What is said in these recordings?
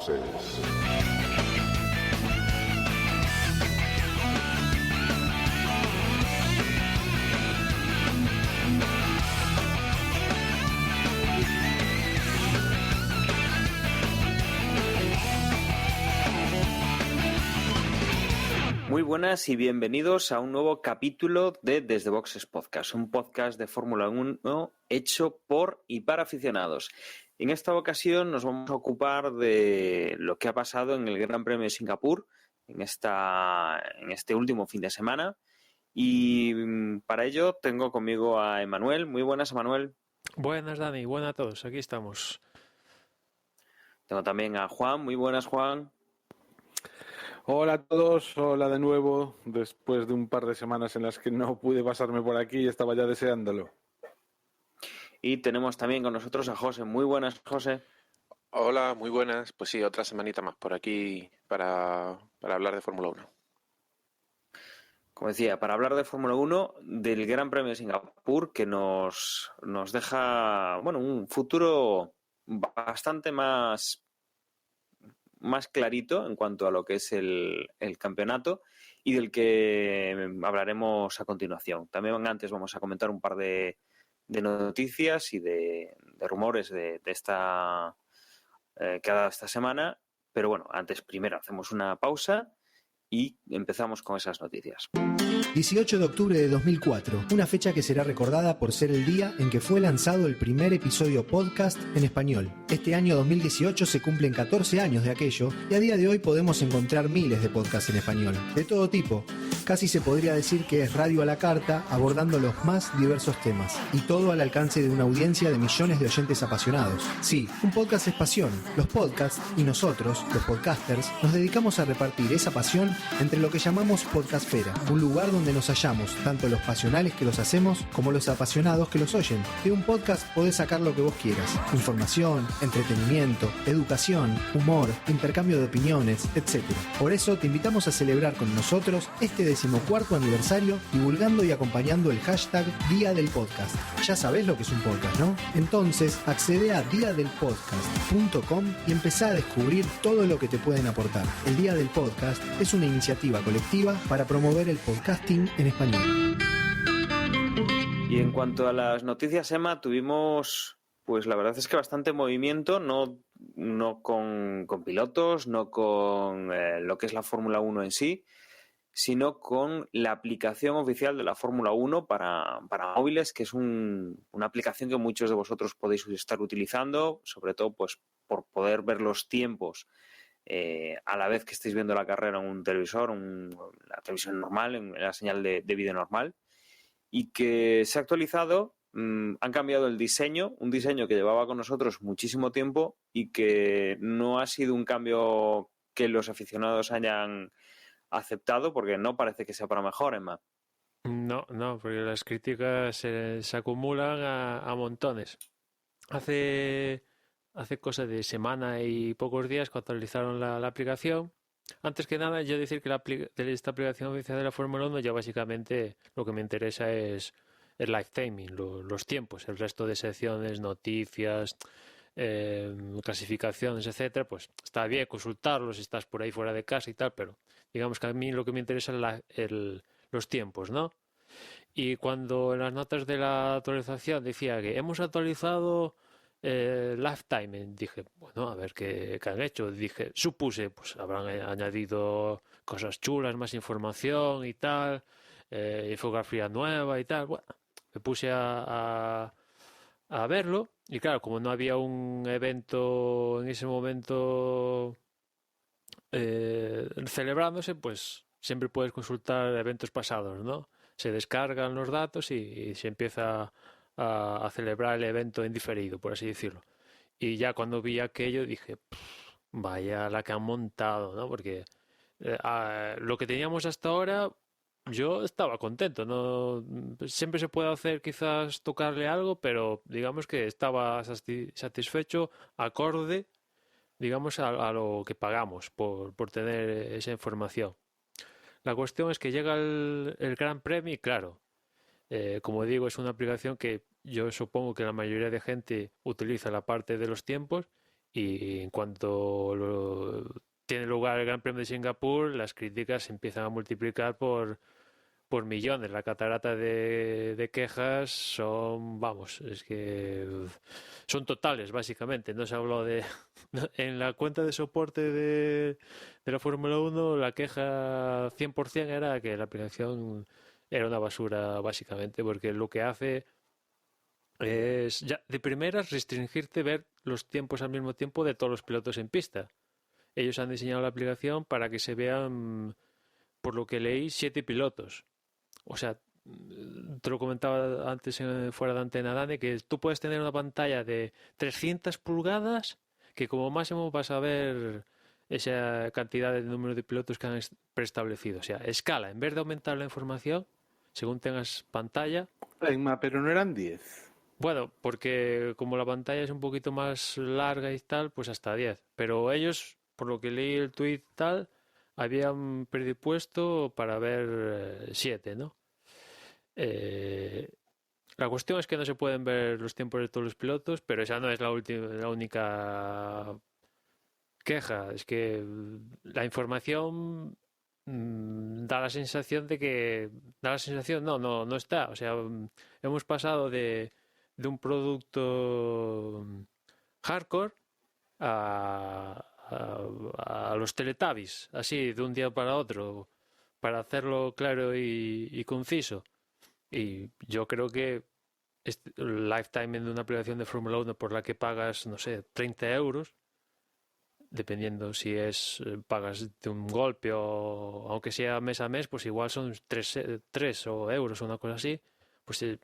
boxes. Muy buenas y bienvenidos a un nuevo capítulo de Desde Boxes Podcast, un podcast de Fórmula 1 hecho por y para aficionados. En esta ocasión nos vamos a ocupar de lo que ha pasado en el Gran Premio de Singapur en este último fin de semana, y para ello tengo conmigo a Emanuel. Muy buenas, Emanuel. Buenas, Dani, buenas a todos, aquí estamos. Tengo también a Juan. Muy buenas, Juan. Hola a todos, hola de nuevo, después de un par de semanas en las que no pude pasarme por aquí y estaba ya deseándolo. Y tenemos también con nosotros a José. Muy buenas, José. Hola, muy buenas. Pues sí, otra semanita más por aquí para hablar de Fórmula 1. Como decía, para hablar de Fórmula 1, del Gran Premio de Singapur, que nos deja, bueno, un futuro bastante más clarito en cuanto a lo que es el campeonato, y del que hablaremos a continuación. También antes vamos a comentar un par de noticias y de rumores de esta que ha dado esta semana, pero bueno, antes primero hacemos una pausa y empezamos con esas noticias. 18 de octubre de 2004, una fecha que será recordada por ser el día en que fue lanzado el primer episodio podcast en español. Este año 2018 se cumplen 14 años de aquello y a día de hoy podemos encontrar miles de podcasts en español, de todo tipo. Casi se podría decir que es radio a la carta, abordando los más diversos temas, y todo al alcance de una audiencia de millones de oyentes apasionados. Sí, un podcast es pasión. Los podcasts y nosotros, los podcasters, nos dedicamos a repartir esa pasión entre lo que llamamos podcastfera, un lugar donde nos hallamos, tanto los pasionales que los hacemos como los apasionados que los oyen. De un podcast podés sacar lo que vos quieras: información, entretenimiento, educación, humor, intercambio de opiniones, etc. Por eso te invitamos a celebrar con nosotros este 14º aniversario divulgando y acompañando el hashtag Día del Podcast. Ya sabés lo que es un podcast, ¿no? Entonces accede a diadelpodcast.com y empezá a descubrir todo lo que te pueden aportar. El Día del Podcast es una iniciativa colectiva para promover el podcasting en español. Y en cuanto a las noticias, Emma, tuvimos, pues la verdad es que bastante movimiento, no con pilotos, no con lo que es la Fórmula 1 en sí, sino con la aplicación oficial de la Fórmula 1 para móviles, que es una aplicación que muchos de vosotros podéis estar utilizando, sobre todo pues por poder ver los tiempos a la vez que estéis viendo la carrera en un televisor, la televisión normal, en la señal de vídeo normal, y que se ha actualizado. Han cambiado el diseño, un diseño que llevaba con nosotros muchísimo tiempo y que no ha sido un cambio que los aficionados hayan aceptado, porque no parece que sea para mejor, Emma. No, porque las críticas se acumulan a montones. Hace cosa de semana y pocos días que actualizaron la aplicación. Antes que nada, yo decir que de esta aplicación oficial de la Fórmula 1 ya básicamente lo que me interesa es el live timing, los tiempos, el resto de secciones, noticias, clasificaciones, etcétera, pues está bien consultarlos si estás por ahí fuera de casa y tal, pero digamos que a mí lo que me interesa es los tiempos, ¿no? Y cuando en las notas de la actualización decía que hemos actualizado Lifetime, dije, bueno, a ver qué han hecho. Supuse, pues habrán añadido cosas chulas, más información y tal, infografía nueva y tal. Bueno, me puse a verlo, y claro, como no había un evento en ese momento celebrándose, pues siempre puedes consultar eventos pasados, ¿no? Se descargan los datos y se empieza a celebrar el evento en diferido, por así decirlo. Y ya cuando vi aquello dije, vaya la que han montado, ¿no? Porque lo que teníamos hasta ahora, yo estaba contento, ¿no? Siempre se puede hacer quizás tocarle algo, pero digamos que estaba satisfecho, acorde, digamos, a lo que pagamos por tener esa información. La cuestión es que llega el Gran Premio y claro, como digo, es una aplicación que yo supongo que la mayoría de gente utiliza la parte de los tiempos Y en cuanto tiene lugar el Gran Premio de Singapur, las críticas se empiezan a multiplicar por millones. La catarata de quejas son, vamos, es que son totales, básicamente. No se habló de... En la cuenta de soporte de la Fórmula 1, la queja 100% era que la aplicación era una basura, básicamente, porque lo que hace es, ya de primeras, restringirte ver los tiempos al mismo tiempo de todos los pilotos en pista. Ellos han diseñado la aplicación para que se vean, por lo que leí, 7 pilotos. O sea, te lo comentaba antes fuera de antena, Dani, que tú puedes tener una pantalla de 300 pulgadas que como máximo vas a ver esa cantidad de número de pilotos que han preestablecido. O sea, escala, en vez de aumentar la información, según tengas pantalla. Emma, pero no eran 10. Bueno, porque como la pantalla es un poquito más larga y tal, pues hasta 10. Pero ellos, por lo que leí el tweet tal, habían predispuesto para ver 7, ¿no? La cuestión es que no se pueden ver los tiempos de todos los pilotos, pero esa no es la única queja. Es que la información da la sensación de que... Da la sensación, no está. O sea, hemos pasado de un producto hardcore a los Teletubbies, así de un día para otro, para hacerlo claro y conciso. Y yo creo que el lifetime de una aplicación de Fórmula 1 por la que pagas, no sé, 30 euros, dependiendo si pagas de un golpe o aunque sea mes a mes, pues igual son 3 o euros o una cosa así. Pues es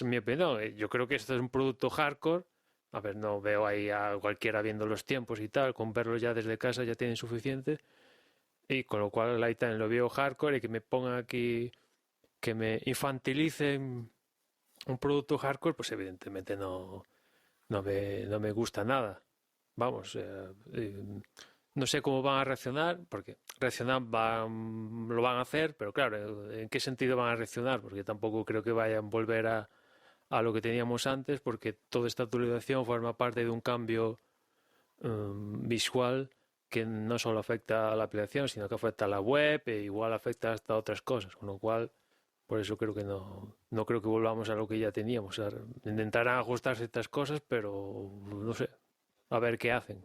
mi opinión. Yo creo que esto es un producto hardcore. A ver, no veo ahí a cualquiera viendo los tiempos y tal. Con verlos ya desde casa ya tienen suficiente. Y con lo cual ahí también lo veo hardcore y que me pongan aquí, que me infantilicen un producto hardcore, pues evidentemente no me gusta nada. Vamos, no sé cómo van a reaccionar, porque reaccionar lo van a hacer, pero claro, ¿en qué sentido van a reaccionar? Porque tampoco creo que vayan a volver a lo que teníamos antes, porque toda esta actualización forma parte de un cambio visual que no solo afecta a la aplicación, sino que afecta a la web e igual afecta hasta a otras cosas, con lo cual por eso creo que no creo que volvamos a lo que ya teníamos. O sea, intentarán ajustar ciertas cosas, pero no sé, a ver qué hacen.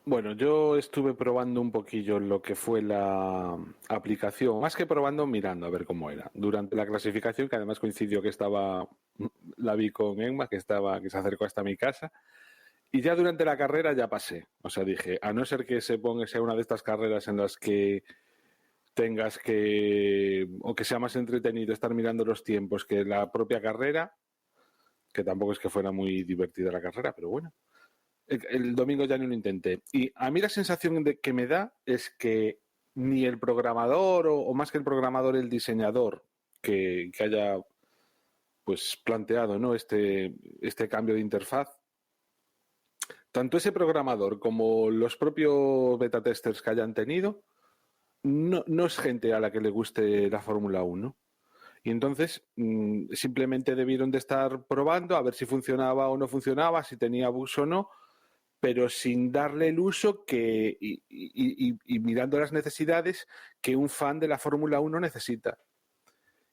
Bueno, yo estuve probando un poquillo lo que fue la aplicación, más que probando, mirando a ver cómo era. Durante la clasificación, que además coincidió que la vi con Emma, que se acercó hasta mi casa, y ya durante la carrera ya pasé. O sea, dije, a no ser que sea una de estas carreras en las que tengas o que sea más entretenido estar mirando los tiempos que la propia carrera, que tampoco es que fuera muy divertida la carrera, pero bueno. El domingo ya no lo intenté. Y a mí la sensación que me da es que ni el programador, o más que el programador, el diseñador que haya pues planteado, ¿no? este cambio de interfaz, tanto ese programador como los propios beta testers que hayan tenido, no es gente a la que le guste la Fórmula 1. Y entonces simplemente debieron de estar probando a ver si funcionaba o no funcionaba, si tenía bugs o no, pero sin darle el uso y mirando las necesidades que un fan de la Fórmula 1 necesita.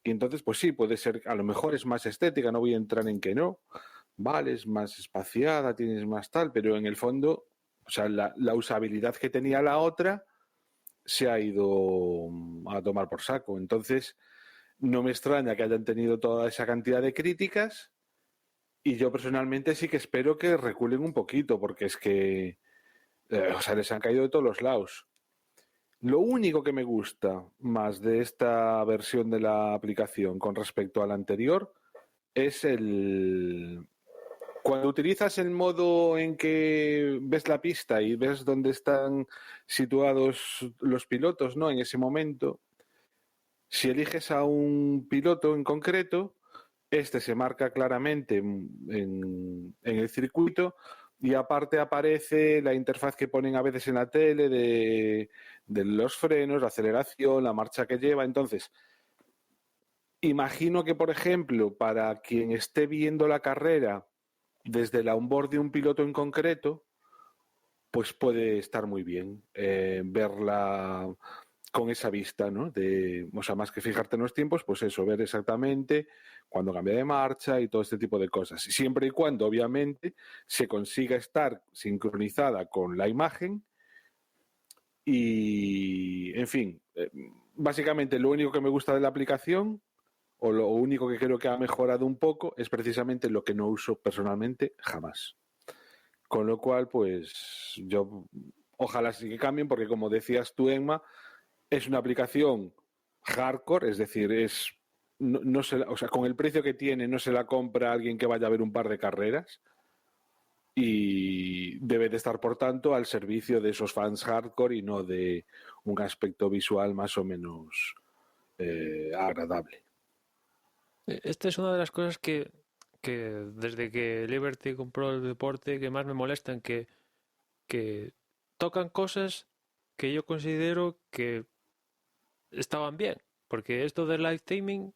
Y entonces, pues sí, puede ser, a lo mejor es más estética, no voy a entrar en que no, vale, es más espaciada, tienes más tal, pero en el fondo, o sea, la usabilidad que tenía la otra se ha ido a tomar por saco. Entonces, no me extraña que hayan tenido toda esa cantidad de críticas y yo personalmente sí que espero que reculen un poquito porque es que, o sea, les han caído de todos los lados. Lo único que me gusta más de esta versión de la aplicación con respecto a la anterior es cuando utilizas el modo en que ves la pista y ves dónde están situados los pilotos, ¿no? En ese momento, si eliges a un piloto en concreto, se marca claramente en el circuito y aparte aparece la interfaz que ponen a veces en la tele de los frenos, la aceleración, la marcha que lleva. Entonces, Imagino que, por ejemplo, para quien esté viendo la carrera desde la onboard de un piloto en concreto, pues puede estar muy bien verla con esa vista, ¿no? O sea, más que fijarte en los tiempos, pues eso, ver exactamente cuándo cambia de marcha y todo este tipo de cosas. Siempre y cuando, obviamente, se consiga estar sincronizada con la imagen y, en fin, básicamente lo único que me gusta de la aplicación o lo único que creo que ha mejorado un poco es precisamente lo que no uso personalmente jamás. Con lo cual, pues yo ojalá sí que cambien, porque como decías tú, Emma, es una aplicación hardcore, es decir, o sea, con el precio que tiene no se la compra alguien que vaya a ver un par de carreras y debe de estar, por tanto, al servicio de esos fans hardcore y no de un aspecto visual más o menos agradable. Esta es una de las cosas que desde que Liberty compró el deporte que más me molestan, que tocan cosas que yo considero que estaban bien, porque esto del live streaming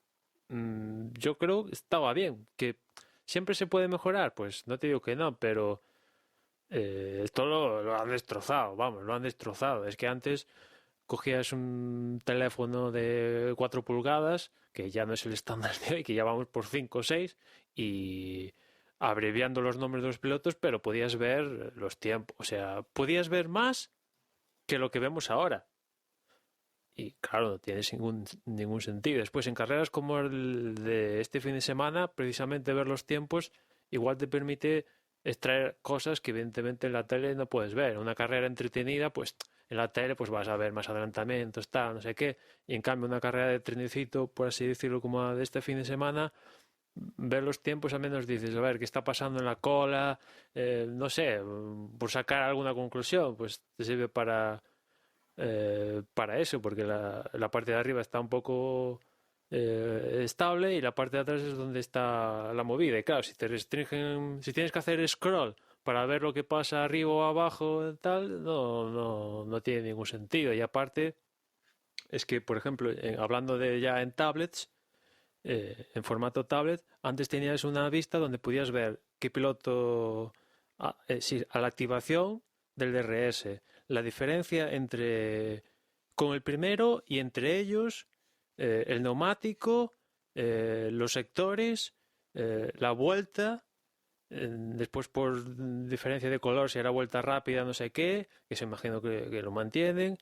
yo creo que estaba bien, que siempre se puede mejorar, pues no te digo que no, pero esto lo han destrozado, vamos, lo han destrozado. Es que antes cogías un teléfono de 4 pulgadas, que ya no es el estándar de hoy, que ya vamos por 5 o 6, y abreviando los nombres de los pilotos, pero podías ver los tiempos, o sea, podías ver más que lo que vemos ahora. Y claro, no tiene ningún sentido. Después, en carreras como el de este fin de semana, precisamente ver los tiempos igual te permite extraer cosas que evidentemente en la tele no puedes ver. Una carrera entretenida, pues en la tele pues vas a ver más adelantamientos, tal, no sé qué. Y en cambio una carrera de trenecito, por así decirlo, como la de este fin de semana, ver los tiempos al menos dices, a ver, ¿qué está pasando en la cola? No sé, por sacar alguna conclusión, pues te sirve para eso, porque la parte de arriba está un poco estable y la parte de atrás es donde está la movida. Y claro, si te restringen, si tienes que hacer scroll para ver lo que pasa arriba o abajo, tal, no tiene ningún sentido. Y aparte, es que, por ejemplo, hablando de ya en tablets, en formato tablet, antes tenías una vista donde podías ver qué piloto, sí, a la activación del DRS, la diferencia entre con el primero y entre ellos, el neumático, los sectores, la vuelta, después por diferencia de color si era vuelta rápida, no sé qué, que se imagino que lo mantienen.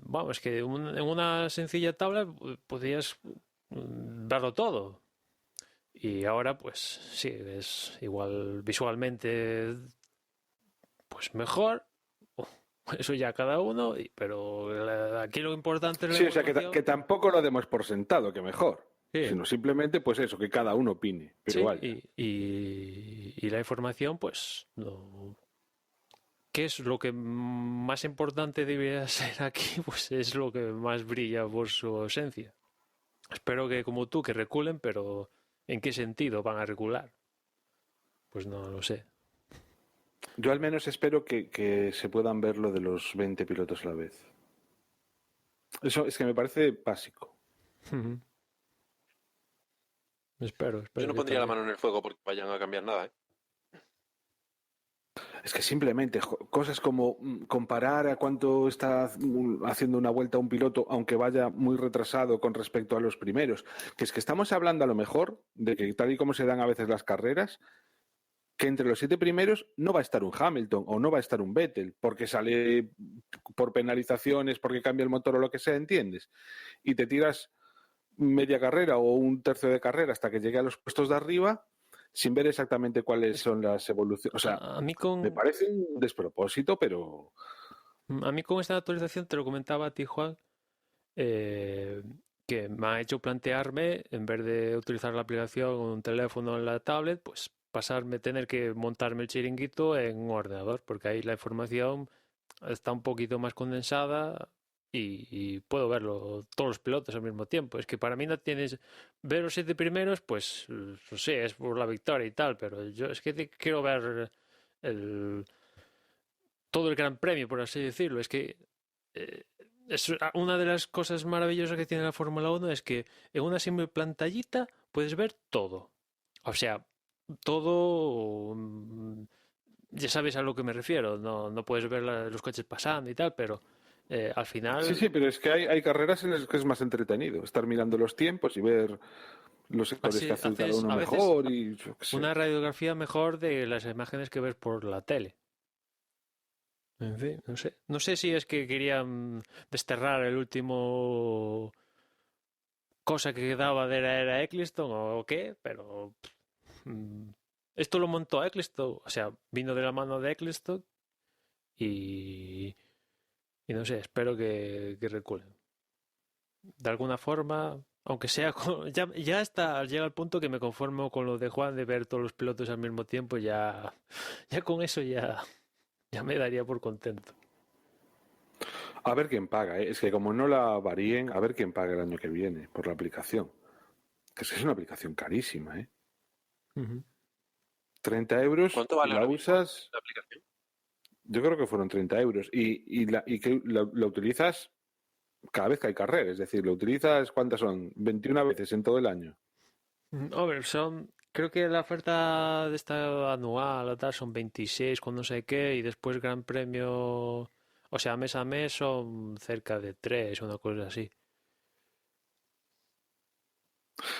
Vamos, que en una sencilla tabla podías verlo todo. Y ahora, pues sí, es igual visualmente, pues mejor. Eso ya cada uno, pero aquí lo importante es la Sí, o sea, información. que tampoco lo demos por sentado, que mejor. Sí. Sino simplemente, pues eso, que cada uno opine. Pero Sí, vaya. y la información, pues, no. ¿Qué es lo que más importante debería ser aquí? Pues es lo que más brilla por su ausencia. Espero que, como tú, que reculen, pero ¿en qué sentido van a recular? Pues no lo sé. Yo al menos espero que se puedan ver lo de los 20 pilotos a la vez. Eso es que me parece básico. Espero Yo no que pondría la también. mano en el fuego porque vayan a cambiar nada, ¿eh? Es que simplemente cosas como comparar a cuánto está haciendo una vuelta un piloto, aunque vaya muy retrasado con respecto a los primeros, que es que estamos hablando a lo mejor de que tal y como se dan a veces las carreras, que entre los 7 primeros no va a estar un Hamilton o no va a estar un Vettel, porque sale por penalizaciones, porque cambia el motor o lo que sea, ¿entiendes? Y te tiras media carrera o un tercio de carrera hasta que llegue a los puestos de arriba sin ver exactamente cuáles son las evoluciones. O sea, A mí me parece un despropósito, pero... A mí con esta actualización, te lo comentaba a ti, Juan, que me ha hecho plantearme, en vez de utilizar la aplicación en un teléfono o en la tablet, pues tener que montarme el chiringuito en un ordenador, porque ahí la información está un poquito más condensada y puedo verlo todos los pilotos al mismo tiempo. Es que para mí no tienes ver los 7 primeros, pues no sé, es por la victoria y tal, pero yo es que quiero ver todo el gran premio, por así decirlo. Es que una de las cosas maravillosas que tiene la Fórmula 1 es que en una simple pantallita puedes ver todo. O sea, todo, ya sabes a lo que me refiero. No puedes ver los coches pasando y tal, pero al final... Sí, pero es que hay carreras en las que es más entretenido estar mirando los tiempos y ver los sectores así que hace cada haces uno a veces mejor y yo qué sé. una radiografía mejor de las imágenes que ves por la tele. En fin, no sé. No sé si es que querían desterrar el último cosa que quedaba de la era Eccleston o qué, pero mm, esto lo montó Eccleston, o sea, vino de la mano de Eccleston y, y no sé, espero que reculen. De alguna forma, aunque sea, ya está, llega el punto que me conformo con lo de Juan de ver todos los pilotos al mismo tiempo, ya con eso ya me daría por contento. A ver quién paga, ¿eh? Es que como no la varíen, a ver quién paga el año que viene por la aplicación. Que es una aplicación carísima, ¿eh? Ujú. 30 euros ¿Cuánto y vale la ahora mismo usas, la aplicación? yo creo que fueron 30 euros. Y que la utilizas cada vez que hay carrera, es decir, lo utilizas, ¿cuántas son? 21 veces en todo el año. Hombre, creo que la oferta de esta anual o tal son 26 con no sé qué y después Gran Premio, o sea, mes a mes son cerca de 3, una cosa así.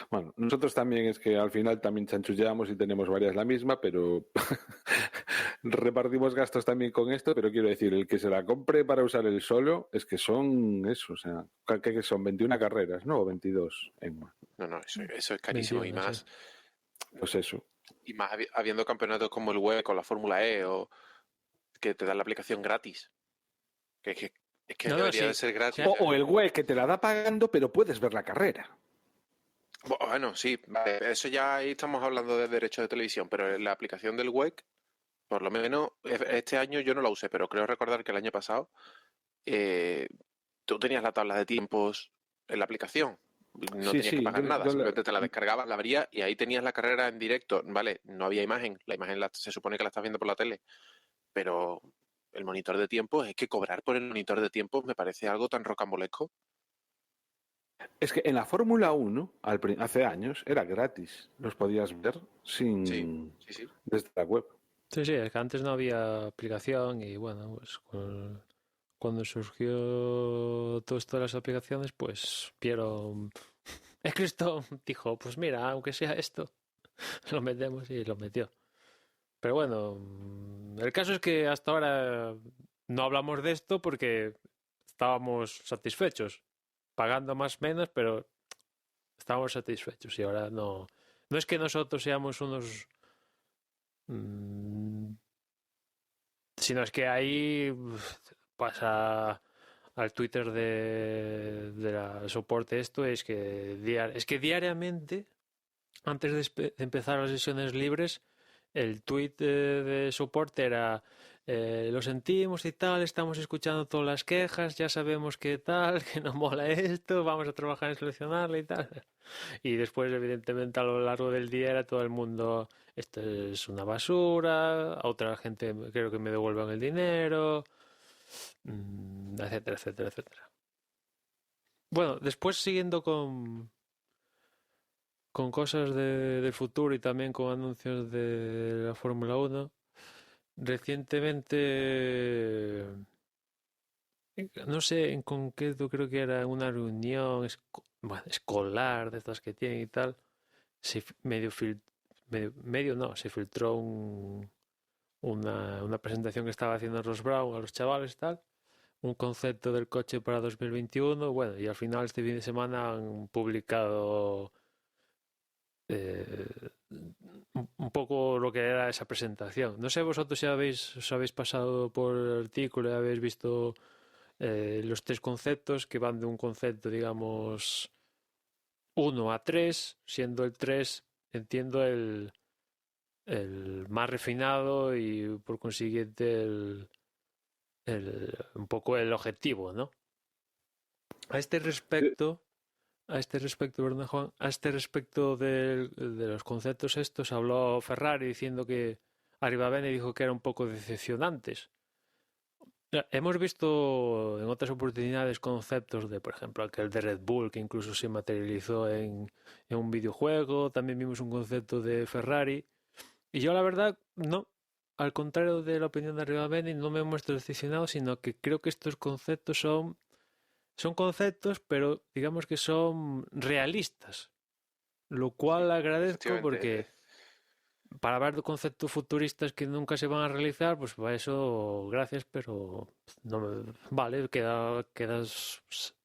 Bueno, nosotros también es que al final también chanchullamos y tenemos varias la misma, pero repartimos gastos también con esto, pero quiero decir, el que se la compre para usar el solo es que son eso, o sea, que son 21 carreras, ¿no? O 22 en No, eso es carísimo 21, sí. pues eso. y más habiendo campeonatos como el WEC o la Fórmula E o que te dan la aplicación gratis. Que, es que, es que No, debería sí, de ser sí. gratis. O el web que te la da pagando, pero puedes ver la carrera. Bueno, sí, vale, eso ya ahí estamos hablando de derechos de televisión, pero la aplicación del WEC, por lo menos este año yo no la usé, pero creo recordar que el año pasado eh, tú tenías la tabla de tiempos en la aplicación. No Sí, tenías que sí, pagar nada, simplemente te la descargabas, la abrías y ahí tenías la carrera en directo. Vale, no había imagen, la imagen se supone que la estás viendo por la tele, pero el monitor de tiempos, es que cobrar por el monitor de tiempos me parece algo tan rocambolesco. es que en la Fórmula 1, hace años, era gratis. Los podías ver Sí, sin sí. desde la web. Sí, es que antes no había aplicación y bueno, pues cuando surgió todo esto de las aplicaciones, pues vieron... Es Cristo dijo, pues mira, aunque sea esto, lo metemos y lo metió. Pero bueno, el caso es que hasta ahora no hablamos de esto porque estábamos satisfechos, pagando más o menos, pero estábamos satisfechos y ahora no. No es que nosotros seamos unos, mm, sino es que ahí pasa al Twitter de la soporte esto, es que diariamente, antes de empezar las sesiones libres, el tweet de soporte era lo sentimos y tal, estamos escuchando todas las quejas, ya sabemos que tal, que no mola esto, vamos a trabajar en solucionarlo y tal. Y después, evidentemente, a lo largo del día era todo el mundo, esto es una basura, a otra gente creo que me devuelvan el dinero, etcétera, etcétera, etcétera. Bueno, después siguiendo con cosas del futuro y también con anuncios de la Fórmula 1. Recientemente, no sé en concreto, creo que era una reunión bueno, escolar de estas que tienen y tal, se filtró una presentación que estaba haciendo Ross Brown a los chavales y tal, un concepto del coche para 2021, bueno, y al final este fin de semana han publicado eh, un poco lo que era esa presentación. No sé vosotros si os habéis pasado por el artículo y habéis visto los tres conceptos que van de un concepto, digamos, 1 a 3, siendo el 3, entiendo, el más refinado y por consiguiente un poco el objetivo, ¿no? A este respecto, ¿verdad, Juan? A este respecto de los conceptos estos, habló Ferrari diciendo que Arribabene dijo que eran un poco decepcionantes. Hemos visto en otras oportunidades conceptos de, por ejemplo, aquel de Red Bull, que incluso se materializó en un videojuego. También vimos un concepto de Ferrari. Y yo, la verdad, no. Al contrario de la opinión de Arriba Bending, no me muestro decepcionado, sino que creo que estos conceptos son conceptos, pero digamos que son realistas. Lo cual agradezco porque Efectivamente. para hablar de conceptos futuristas que nunca se van a realizar, pues para eso gracias, pero no vale,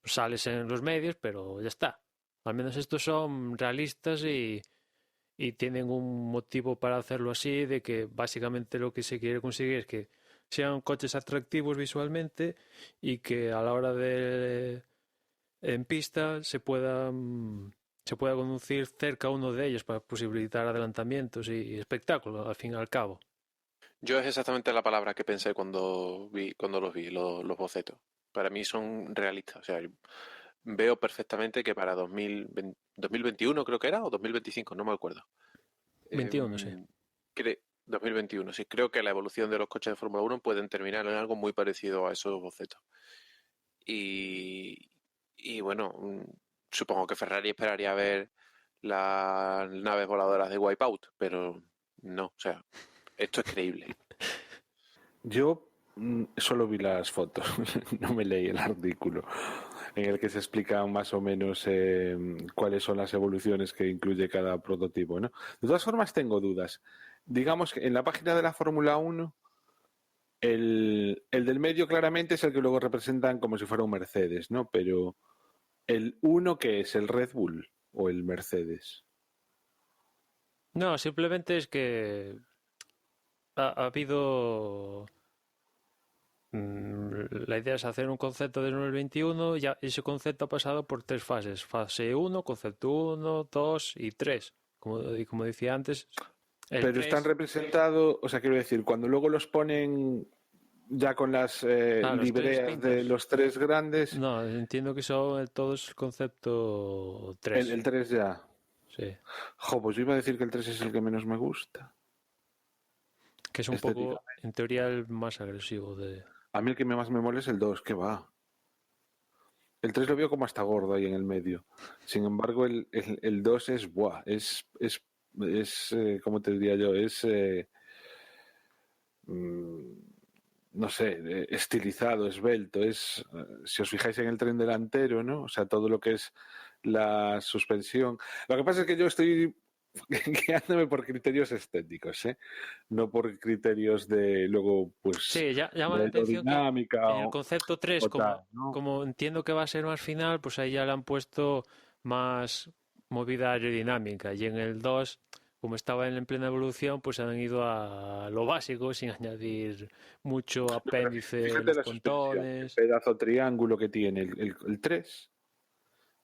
sales en los medios, pero ya está. Al menos estos son realistas y tienen un motivo para hacerlo así, de que básicamente lo que se quiere conseguir es que sean coches atractivos visualmente y que a la hora de en pista se pueda conducir cerca uno de ellos para posibilitar adelantamientos y espectáculo, al fin y al cabo. Yo es exactamente la palabra que pensé cuando los vi, los bocetos. Para mí son realistas. O sea, veo perfectamente que para 2021 creo que era, o 2025, no me acuerdo. 21, sí. 2021, sí, creo que la evolución de los coches de Fórmula 1 pueden terminar en algo muy parecido a esos bocetos. Y bueno, supongo que Ferrari esperaría ver las naves voladoras de Wipeout, pero no, o sea, esto es creíble. Yo solo vi las fotos, no me leí el artículo en el que se explican más o menos cuáles son las evoluciones que incluye cada prototipo, ¿no? De todas formas, tengo dudas. Digamos que en la página de la Fórmula 1, el del medio claramente es el que luego representan como si fuera un Mercedes, ¿no? Pero el uno, ¿qué es? ¿El Red Bull o el Mercedes? No, simplemente es que ha habido... La idea es hacer un concepto de 2021, ya ese concepto ha pasado por tres fases. Fase uno, concepto uno, 2 y 3. Como decía antes, el Pero están 3, representados, o sea, quiero decir, cuando luego los ponen ya con las los tres libreas de distintos. los tres grandes, No, entiendo que son todos el concepto el, 3. el 3 ya. Sí. Jo, pues yo iba a decir que el 3 es el que menos me gusta, Que es un poco, estéticamente. en teoría, el más agresivo de... A mí el que más me mola es el 2, que va. El 3 lo veo como hasta gordo ahí en el medio. Sin embargo, el 2 es, buah, ¿cómo te diría yo? Mm, no sé, estilizado, esbelto. Si os fijáis en el tren delantero, ¿no? O sea, todo lo que es la suspensión. Lo que pasa es que yo estoy guiándome por criterios estéticos, ¿eh? No por criterios de luego, pues, Sí, llama de la atención que aerodinámica en el concepto 3, o tal, como, ¿no? como entiendo que va a ser más final, pues ahí ya le han puesto más movida aerodinámica. Y en el 2, como estaba en plena evolución, pues han ido a lo básico, sin añadir mucho No, pero apéndice en fíjate los la suspensión, qué pontones. pedazo triángulo que tiene el 3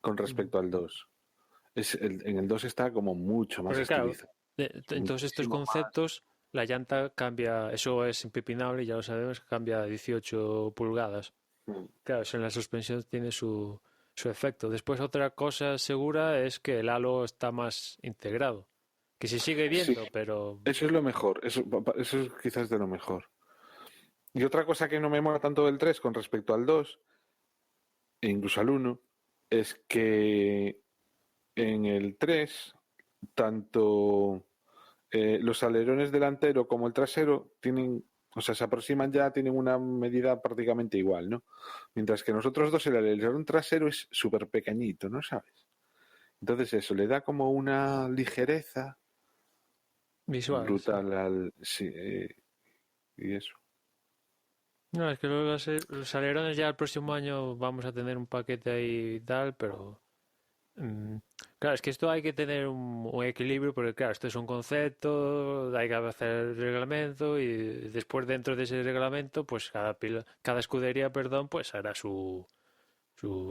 con Ujú. respecto al 2. En el 2 está como mucho más Porque claro, estilizado, en todos estos muchísimo más. conceptos, la llanta cambia, eso es impepinable, ya lo sabemos, cambia a 18 pulgadas. Mm. Claro, eso en la suspensión tiene su efecto. Después otra cosa segura es que el halo está más integrado, que se sigue Sí, viendo, pero eso es lo mejor, eso es quizás de lo mejor. Y otra cosa que no me mola tanto del 3 con respecto al 2 e incluso al uno, es que en el 3 tanto los alerones delantero como el trasero tienen, o sea, se aproximan ya, tienen una medida prácticamente igual, ¿no? Mientras que nosotros dos el alerón trasero es súper pequeñito, ¿no sabes? Entonces eso le da como una ligereza visual, sí. brutal al... Sí, y eso. No, es que luego los alerones ya el próximo año vamos a tener un paquete ahí y tal, pero mm, claro, es que esto hay que tener un equilibrio porque claro, esto es un concepto, hay que hacer el reglamento y después dentro de ese reglamento, pues cada escudería, perdón, pues hará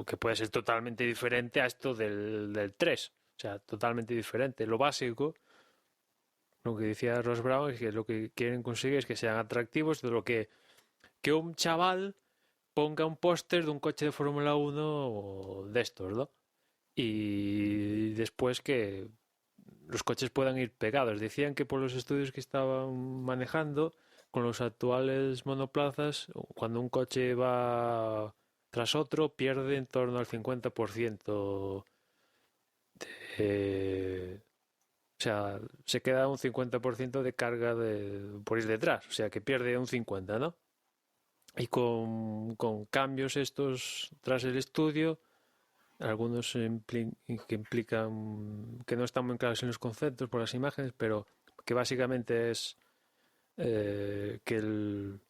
que puede ser totalmente diferente a esto del 3. O sea, totalmente diferente. Lo básico, lo que decía Ross Brown, es que lo que quieren conseguir es que sean atractivos, de lo que un chaval ponga un póster de un coche de Fórmula 1 de estos, ¿no? Y después que los coches puedan ir pegados. Decían que por los estudios que estaban manejando, con los actuales monoplazas, cuando un coche va tras otro, pierde en torno al 50% de... O sea, se queda un 50% de carga por ir detrás, o sea que pierde un 50%, ¿no? Y con cambios estos tras el estudio, algunos que implican que no están muy claros en los conceptos por las imágenes, pero que básicamente es que el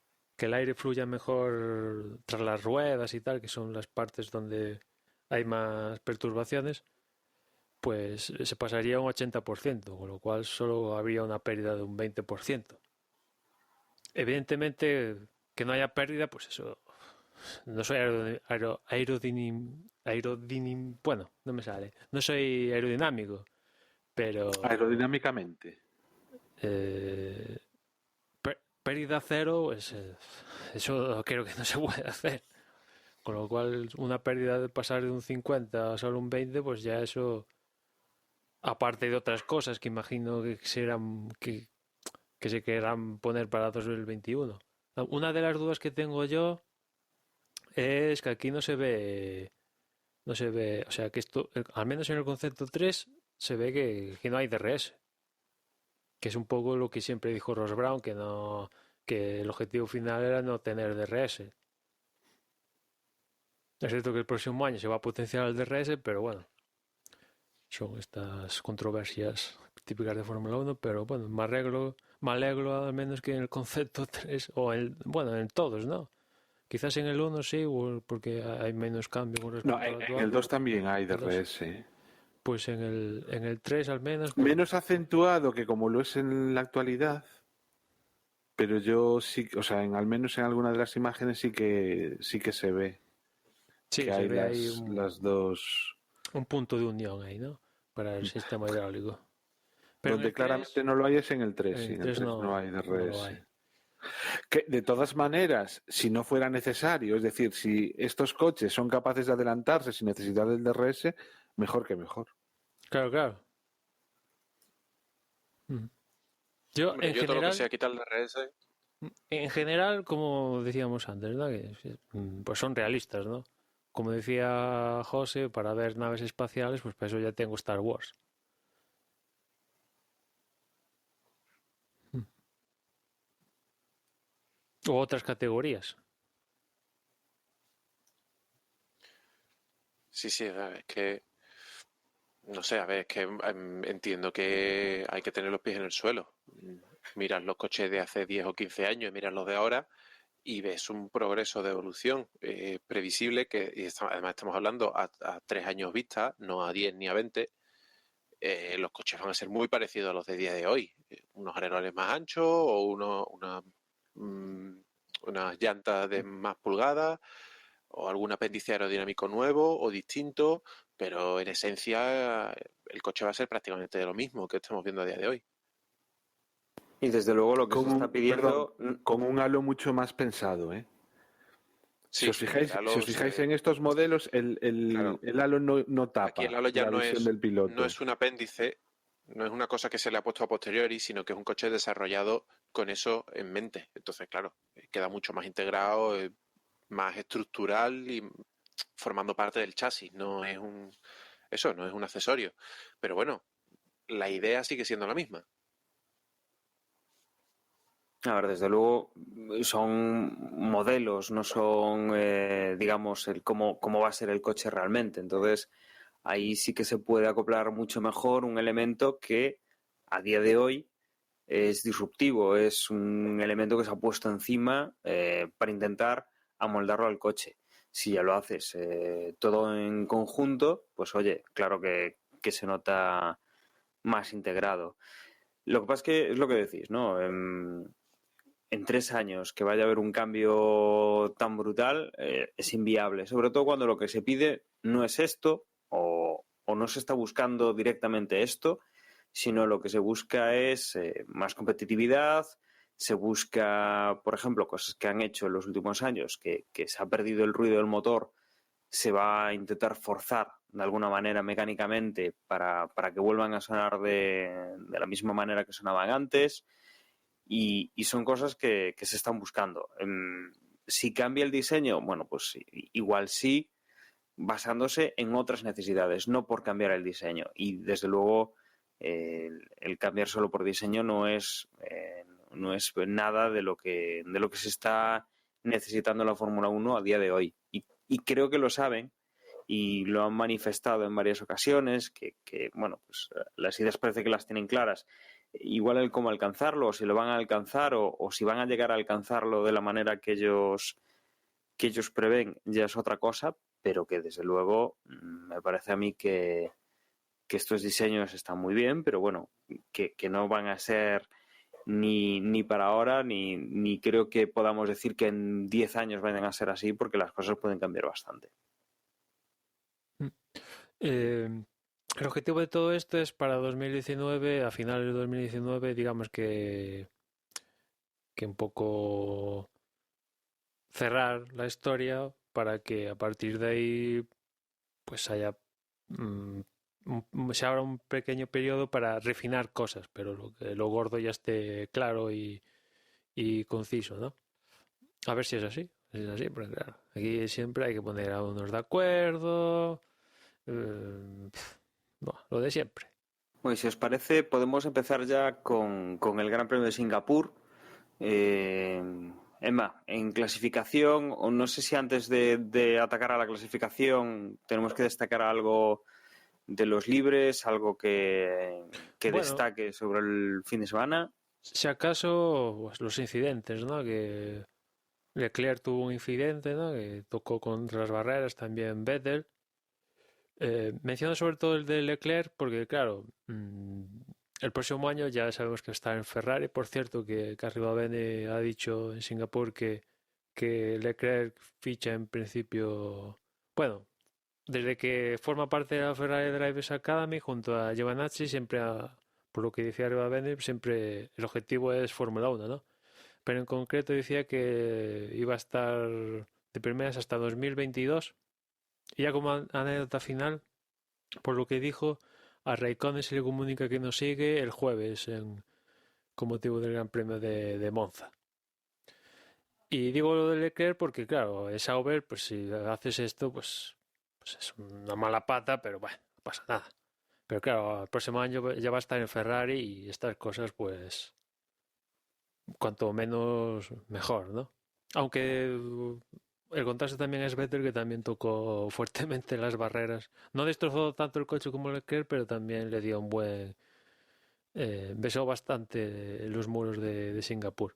aire fluya mejor tras las ruedas y tal, que son las partes donde hay más perturbaciones, pues se pasaría a un 80%, con lo cual solo habría una pérdida de un 20%. Evidentemente, que no haya pérdida, pues eso, no soy bueno, no me sale, no soy aerodinámico, pero Aerodinámicamente. Pérdida cero, pues, eso creo que no se puede hacer. Con lo cual, una pérdida de pasar de un 50 a solo un 20, pues ya eso, aparte de otras cosas que imagino que se querrán poner para 2021. Una de las dudas que tengo yo es que aquí no se ve, o sea, que esto, al menos en el concepto 3, se ve que no hay DRS. Que es un poco lo que siempre dijo Ross Brown, que el objetivo final era no tener DRS. Es cierto que el próximo año se va a potenciar el DRS, pero bueno, son estas controversias típicas de Fórmula 1, pero bueno, me alegro al menos que en el concepto 3, o en todos, ¿no? Quizás en el 1 sí, porque hay menos cambio con respecto al actual. En el 2 también hay DRS. Pues en el 3 al menos... Pues... Menos acentuado que como lo es en la actualidad, pero yo sí, o sea, al menos en alguna de las imágenes sí que se ve. Sí, que se hay ve ahí las dos... Un punto de unión ahí, ¿no? Para el sistema hidráulico. Pero donde claramente 3, no lo hay es en el 3. En el 3 no hay DRS. No lo hay. Que, de todas maneras, si no fuera necesario, es decir, si estos coches son capaces de adelantarse sin necesidad del DRS, mejor que mejor. Claro. Yo, Hombre, en yo general, todo lo que sea quitar el DRS... En general, como decíamos antes, ¿no? Pues son realistas, ¿no? Como decía José, para ver naves espaciales, pues para eso ya tengo Star Wars. O otras categorías. Sí, es que... No sé, a ver, es que entiendo que hay que tener los pies en el suelo. Miras los coches de hace 10 o 15 años y miras los de ahora y ves un progreso de evolución previsible que además estamos hablando a 3 años vista, no a 10 ni a 20. Los coches van a ser muy parecidos a los de día de hoy. Unos alerones más anchos o unas llantas de más pulgadas o algún apéndice aerodinámico nuevo o distinto, pero en esencia el coche va a ser prácticamente de lo mismo que estamos viendo a día de hoy. Y desde luego lo que se está pidiendo... con un halo mucho más pensado, ¿eh? Sí, si os fijáis en estos modelos, el halo no tapa. Aquí el halo ya la visión del piloto. No es un apéndice, no es una cosa que se le ha puesto a posteriori, sino que es un coche desarrollado con eso en mente. Entonces, claro, queda mucho más integrado, más estructural y formando parte del chasis. No es un accesorio. Pero bueno, la idea sigue siendo la misma. A ver, desde luego son modelos, no son, digamos, cómo va a ser el coche realmente. Entonces, ahí sí que se puede acoplar mucho mejor un elemento que a día de hoy es disruptivo, es un elemento que se ha puesto encima para intentar amoldarlo al coche. Si ya lo haces todo en conjunto, pues oye, claro que se nota más integrado. Lo que pasa es que es lo que decís, ¿no? En 3 años que vaya a haber un cambio tan brutal es inviable, sobre todo cuando lo que se pide no es esto o no se está buscando directamente esto, sino lo que se busca es más competitividad, se busca, por ejemplo, cosas que han hecho en los últimos años, que se ha perdido el ruido del motor, se va a intentar forzar de alguna manera mecánicamente para que vuelvan a sonar de la misma manera que sonaban antes. y son cosas que se están buscando. Si cambia el diseño, bueno, pues igual sí, basándose en otras necesidades, no por cambiar el diseño. Y desde luego el cambiar solo por diseño no es nada de lo que se está necesitando la Fórmula 1 a día de hoy. Y creo que lo saben y lo han manifestado en varias ocasiones, que bueno, pues las ideas parece que las tienen claras. Igual el cómo alcanzarlo, o si lo van a alcanzar, o si van a llegar a alcanzarlo de la manera que ellos prevén, ya es otra cosa, pero que desde luego me parece a mí que estos diseños están muy bien, pero bueno, que no van a ser ni para ahora, ni creo que podamos decir que en 10 años vayan a ser así, porque las cosas pueden cambiar bastante. El objetivo de todo esto es para 2019, a finales de 2019, digamos que un poco cerrar la historia para que a partir de ahí pues haya se abra un pequeño periodo para refinar cosas, pero lo gordo ya esté claro y conciso, ¿no? A ver si es así. Es así, porque claro, aquí siempre hay que poner a unos de acuerdo. Lo de siempre. Pues si os parece, podemos empezar ya con el Gran Premio de Singapur. Emma, en clasificación, o no sé si antes de atacar a la clasificación tenemos que destacar algo de los libres, algo que bueno, destaque sobre el fin de semana. Si acaso, pues, los incidentes, ¿no? Que Leclerc tuvo un incidente, ¿no? Que tocó contra las barreras, también Vettel. Menciono sobre todo el de Leclerc porque, claro, el próximo año ya sabemos que está en Ferrari. Por cierto, que Arribabene ha dicho en Singapur que Leclerc ficha en principio, bueno, desde que forma parte de la Ferrari Drivers Academy junto a Giovanazzi, siempre, por lo que decía Arribabene, siempre el objetivo es Fórmula 1, ¿no? Pero en concreto decía que iba a estar de primeras hasta 2022. Y ya como anécdota final, por lo que dijo, a Raikkonen se le comunica que nos sigue el jueves con motivo del Gran Premio de Monza. Y digo lo de Leclerc porque, claro, es Sauber, pues si haces esto, pues es una mala pata, pero bueno, no pasa nada. Pero claro, el próximo año ya va a estar en Ferrari y estas cosas, pues, cuanto menos mejor, ¿no? Aunque el contraste también es Vettel, que también tocó fuertemente las barreras. No destrozó tanto el coche como Leclerc, pero también le dio un buen... besó bastante los muros de Singapur.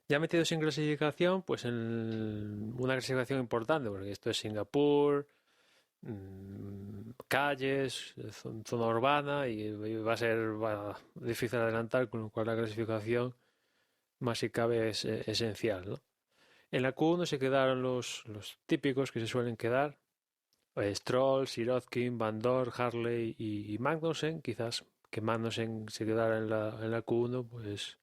Ya metidos en clasificación, pues en una clasificación importante, porque esto es Singapur, calles, zona urbana, y va a ser difícil adelantar, con lo cual la clasificación más si cabe es esencial, ¿no? En la Q1 se quedaron los típicos que se suelen quedar: Stroll, Sirotkin, Van Dorn, Harley y Magnussen. Quizás que Magnussen se quedara en la Q1 pues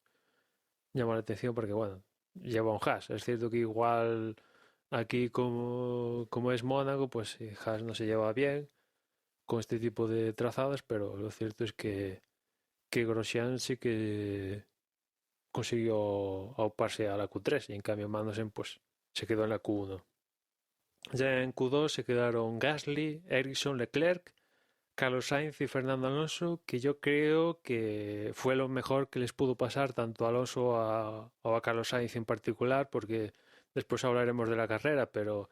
llama la atención porque bueno, lleva un Haas. Es cierto que igual aquí como es Mónaco, pues Haas no se lleva bien con este tipo de trazados, pero lo cierto es que Grosjean sí que consiguió auparse a la Q3 y en cambio Magnussen pues se quedó en la Q1. Ya en Q2 se quedaron Gasly, Ericsson, Leclerc, Carlos Sainz y Fernando Alonso, que yo creo que fue lo mejor que les pudo pasar tanto a Alonso o a Carlos Sainz en particular, porque después hablaremos de la carrera, pero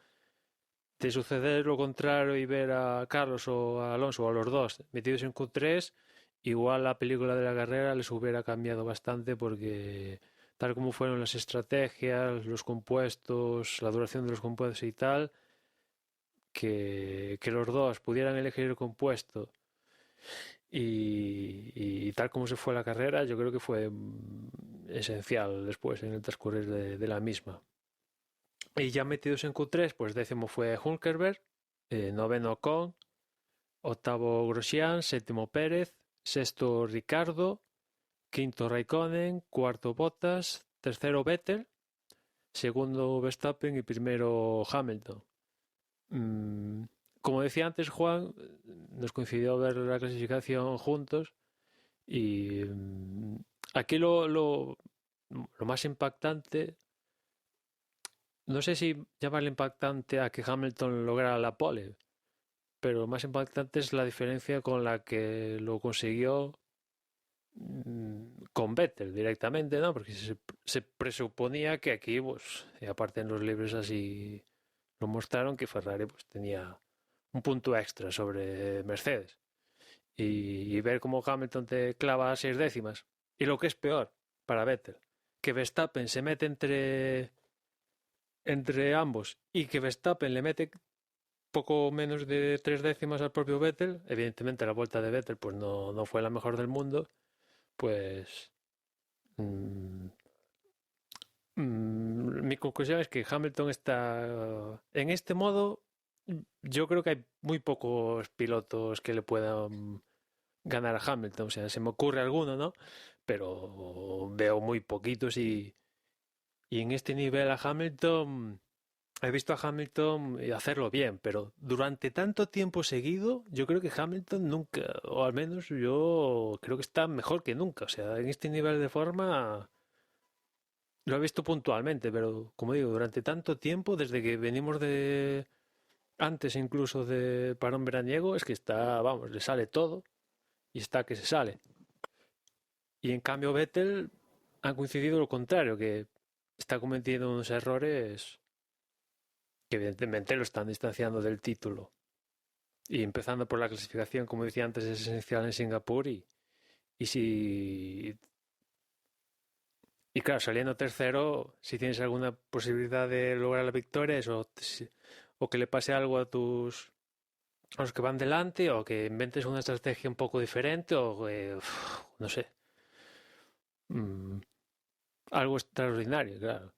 de suceder lo contrario y ver a Carlos o a Alonso o a los dos metidos en Q3, igual la película de la carrera les hubiera cambiado bastante, porque tal como fueron las estrategias, los compuestos, la duración de los compuestos y tal, que los dos pudieran elegir el compuesto y tal como se fue la carrera, yo creo que fue esencial después en el transcurrir de la misma. Y ya metidos en Q3, pues décimo fue Hülkenberg, noveno Ocon, octavo Grosjean, séptimo Pérez, sexto Ricardo, quinto Raikkonen, cuarto Bottas, tercero Vettel, segundo Verstappen y primero Hamilton. Como decía antes Juan, nos coincidió ver la clasificación juntos y aquí lo más impactante, no sé si llamarle impactante a que Hamilton lograra la pole, pero lo más impactante es la diferencia con la que lo consiguió con Vettel directamente, ¿no? Porque se presuponía que aquí, pues, y aparte en los libros así lo mostraron, que Ferrari pues tenía un punto extra sobre Mercedes. Y ver cómo Hamilton te clava 6 décimas. Y lo que es peor para Vettel, que Verstappen se mete entre ambos y que Verstappen le mete poco menos de 3 décimas al propio Vettel. Evidentemente la vuelta de Vettel pues no fue la mejor del mundo. Pues mi conclusión es que Hamilton está en este modo. Yo creo que hay muy pocos pilotos que le puedan ganar a Hamilton. O sea, se me ocurre alguno, ¿no? Pero veo muy poquitos y en este nivel a Hamilton. He visto a Hamilton hacerlo bien, pero durante tanto tiempo seguido, yo creo que Hamilton nunca, o al menos yo creo que está mejor que nunca. O sea, en este nivel de forma lo he visto puntualmente, pero como digo, durante tanto tiempo, desde que venimos de antes incluso de parón veraniego, es que está, vamos, le sale todo y está que se sale. Y en cambio Vettel ha coincidido lo contrario, que está cometiendo unos errores que evidentemente lo están distanciando del título. Y empezando por la clasificación, como decía antes, es esencial en Singapur y claro, saliendo tercero, si tienes alguna posibilidad de lograr la victoria, o que le pase algo a los que van delante, o que inventes una estrategia un poco diferente, o que, no sé, algo extraordinario, claro.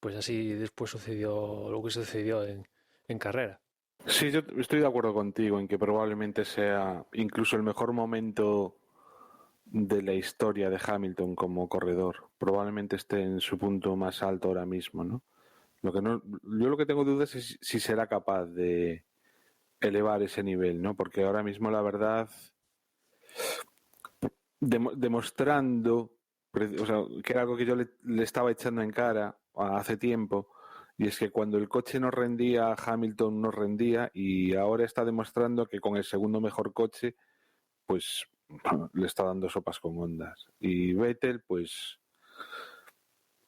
Pues así después sucedió lo que sucedió en carrera. Sí, yo estoy de acuerdo contigo en que probablemente sea incluso el mejor momento de la historia de Hamilton como corredor. Probablemente esté en su punto más alto ahora mismo, ¿no? Yo lo que tengo dudas es si será capaz de elevar ese nivel, ¿no? Porque ahora mismo la verdad, demostrando, o sea, que era algo que yo le estaba echando en cara hace tiempo, y es que cuando el coche no rendía, Hamilton no rendía, y ahora está demostrando que con el segundo mejor coche, pues le está dando sopas con ondas. Y Vettel, pues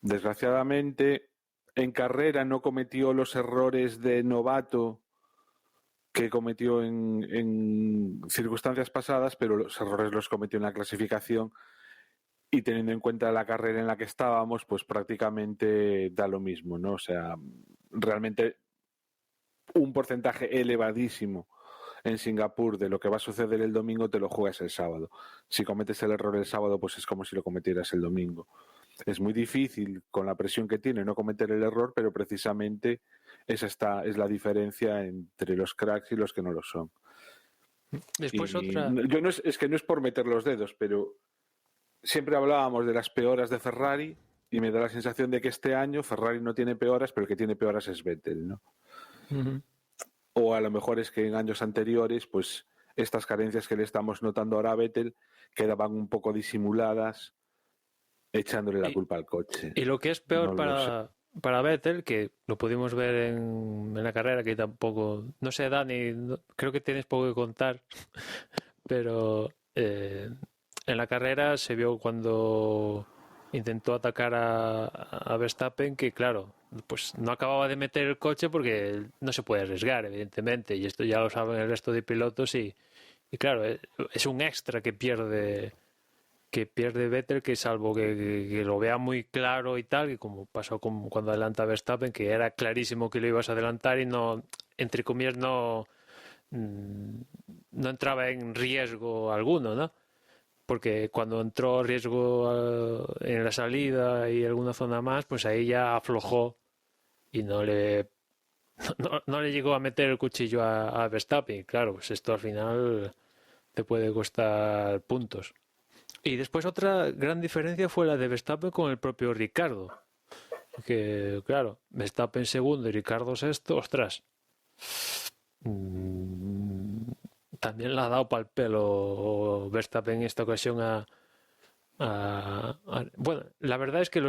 desgraciadamente, en carrera no cometió los errores de novato que cometió en circunstancias pasadas, pero los errores los cometió en la clasificación y teniendo en cuenta la carrera en la que estábamos, pues prácticamente da lo mismo, ¿no? O sea, realmente un porcentaje elevadísimo en Singapur de lo que va a suceder el domingo te lo juegas el sábado. Si cometes el error el sábado, pues es como si lo cometieras el domingo. Es muy difícil con la presión que tiene no cometer el error, pero precisamente esa es la diferencia entre los cracks y los que no lo son. Después Y otra... yo es que no es por meter los dedos, pero siempre hablábamos de las peoras de Ferrari y me da la sensación de que este año Ferrari no tiene peoras, pero el que tiene peoras es Vettel, ¿no? Uh-huh. O a lo mejor es que en años anteriores, pues estas carencias que le estamos notando ahora a Vettel quedaban un poco disimuladas echándole la culpa al coche. Y lo que es peor No para Vettel, que lo pudimos ver en la carrera, que tampoco, no sé, Dani, creo que tienes poco que contar, pero en la carrera se vio cuando intentó atacar a Verstappen que, claro, pues no acababa de meter el coche porque no se puede arriesgar, evidentemente, y esto ya lo saben el resto de pilotos y claro, es un extra que pierde Vettel, que salvo que lo vea muy claro y tal, que como pasó cuando adelanta Verstappen, que era clarísimo que lo ibas a adelantar y no, entre comillas, no entraba en riesgo alguno, ¿no? Porque cuando entró riesgo en la salida y alguna zona más, pues ahí ya aflojó y no le llegó a meter el cuchillo a Verstappen. Claro, pues esto al final te puede costar puntos. Y después otra gran diferencia fue la de Verstappen con el propio Ricardo. Que, claro, Verstappen segundo y Ricardo sexto, ostras. También la ha dado para el pelo Verstappen en esta ocasión a Bueno, la verdad es que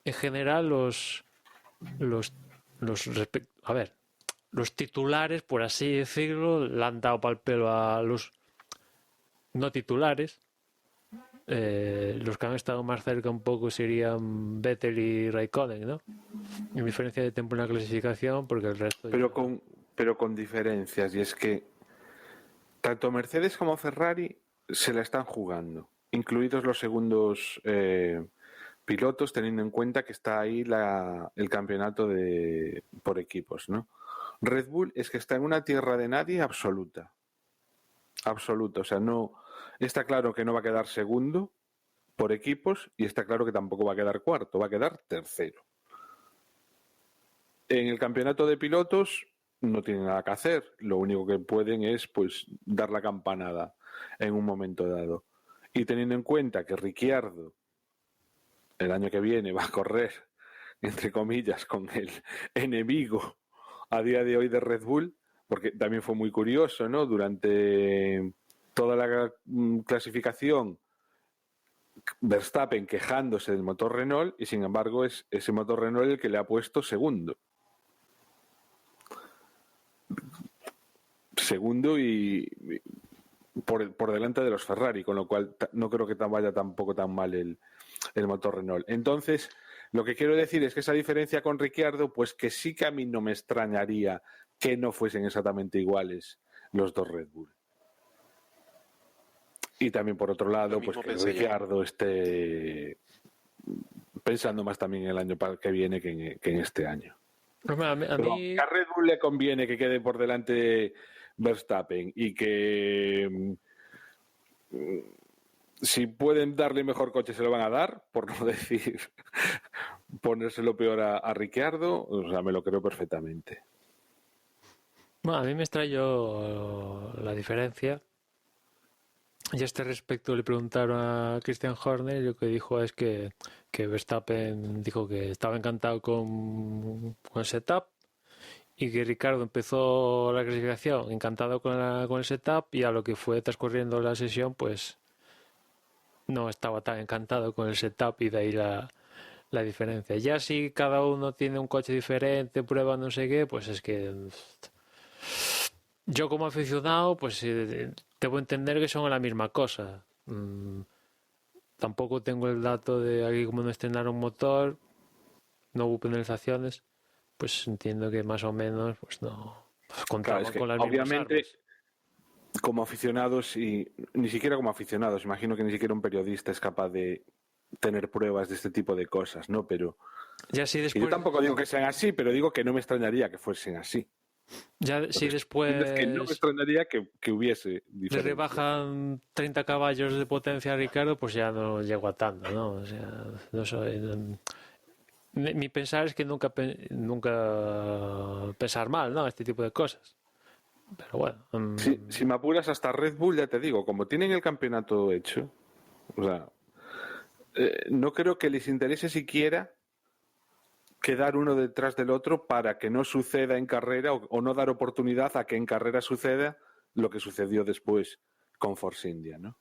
en general los titulares, por así decirlo, le han dado pal pelo a los no titulares. Los que han estado más cerca un poco serían Vettel y Raikkonen, ¿no? En diferencia de tiempo en la clasificación, porque el resto... Pero con diferencias, y es que tanto Mercedes como Ferrari se la están jugando, incluidos los segundos pilotos, teniendo en cuenta que está ahí el campeonato por equipos, ¿no? Red Bull es que está en una tierra de nadie absoluta. Absoluta. O sea, no está claro que no va a quedar segundo por equipos y está claro que tampoco va a quedar cuarto, va a quedar tercero. En el campeonato de pilotos no tienen nada que hacer. Lo único que pueden es pues dar la campanada en un momento dado. Y teniendo en cuenta que Ricciardo el año que viene va a correr, entre comillas, con el enemigo a día de hoy de Red Bull, porque también fue muy curioso, ¿no? Durante toda la clasificación, Verstappen quejándose del motor Renault y sin embargo es ese motor Renault el que le ha puesto segundo y por delante de los Ferrari, con lo cual no creo que vaya tampoco tan mal el motor Renault. Entonces, lo que quiero decir es que esa diferencia con Ricciardo, pues que sí que a mí no me extrañaría que no fuesen exactamente iguales los dos Red Bull. Y también por otro lado, pues que Ricciardo esté pensando más también en el año que viene que en este año. A mí... A Red Bull le conviene que quede por delante Verstappen y que si pueden darle mejor coche se lo van a dar, por no decir ponérselo peor a Ricciardo, o sea, me lo creo perfectamente. Bueno, a mí me extrañó la diferencia. Y a este respecto le preguntaron a Christian Horner y lo que dijo es que Verstappen dijo que estaba encantado con el setup y que Ricardo empezó la clasificación encantado con el setup y a lo que fue transcurriendo la sesión pues no estaba tan encantado con el setup y de ahí la diferencia. Ya si cada uno tiene un coche diferente, prueba no sé qué, pues es que yo como aficionado pues debo entender que son la misma cosa. Tampoco tengo el dato de aquí como no estrenaron motor, no hubo penalizaciones, pues entiendo que más o menos pues no contaban con las mismas armas. Como aficionados y ni siquiera como aficionados, imagino que ni siquiera un periodista es capaz de tener pruebas de este tipo de cosas, ¿no? Pero ya si después... yo tampoco digo que sean así, pero digo que no me extrañaría que fuesen así. Ya si después es que no me extrañaría que hubiese diferencia. Le rebajan 30 caballos de potencia a Ricardo, pues ya no llego a tanto, ¿no? O sea, no soy... Mi pensar es que nunca pensar mal, ¿no? Este tipo de cosas. Pero bueno... Si me apuras hasta Red Bull, ya te digo, como tienen el campeonato hecho, o sea, no creo que les interese siquiera quedar uno detrás del otro para que no suceda en carrera o no dar oportunidad a que en carrera suceda lo que sucedió después con Force India, ¿no?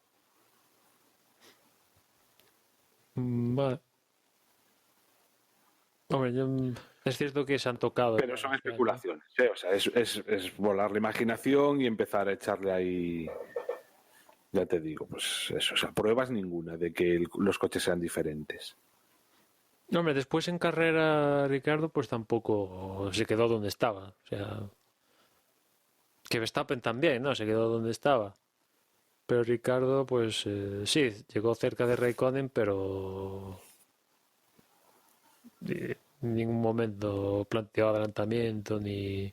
Vale. Hombre, es cierto que se han tocado. Pero son especulaciones, ¿eh? O sea, es volar la imaginación y empezar a echarle ahí, ya te digo, pues eso, o sea, pruebas ninguna de que los coches sean diferentes. No, hombre, después en carrera Ricardo pues tampoco se quedó donde estaba. O sea, que Verstappen también, ¿no? Se quedó donde estaba. Pero Ricardo pues sí, llegó cerca de Raikkonen, pero en ningún momento planteó adelantamiento ni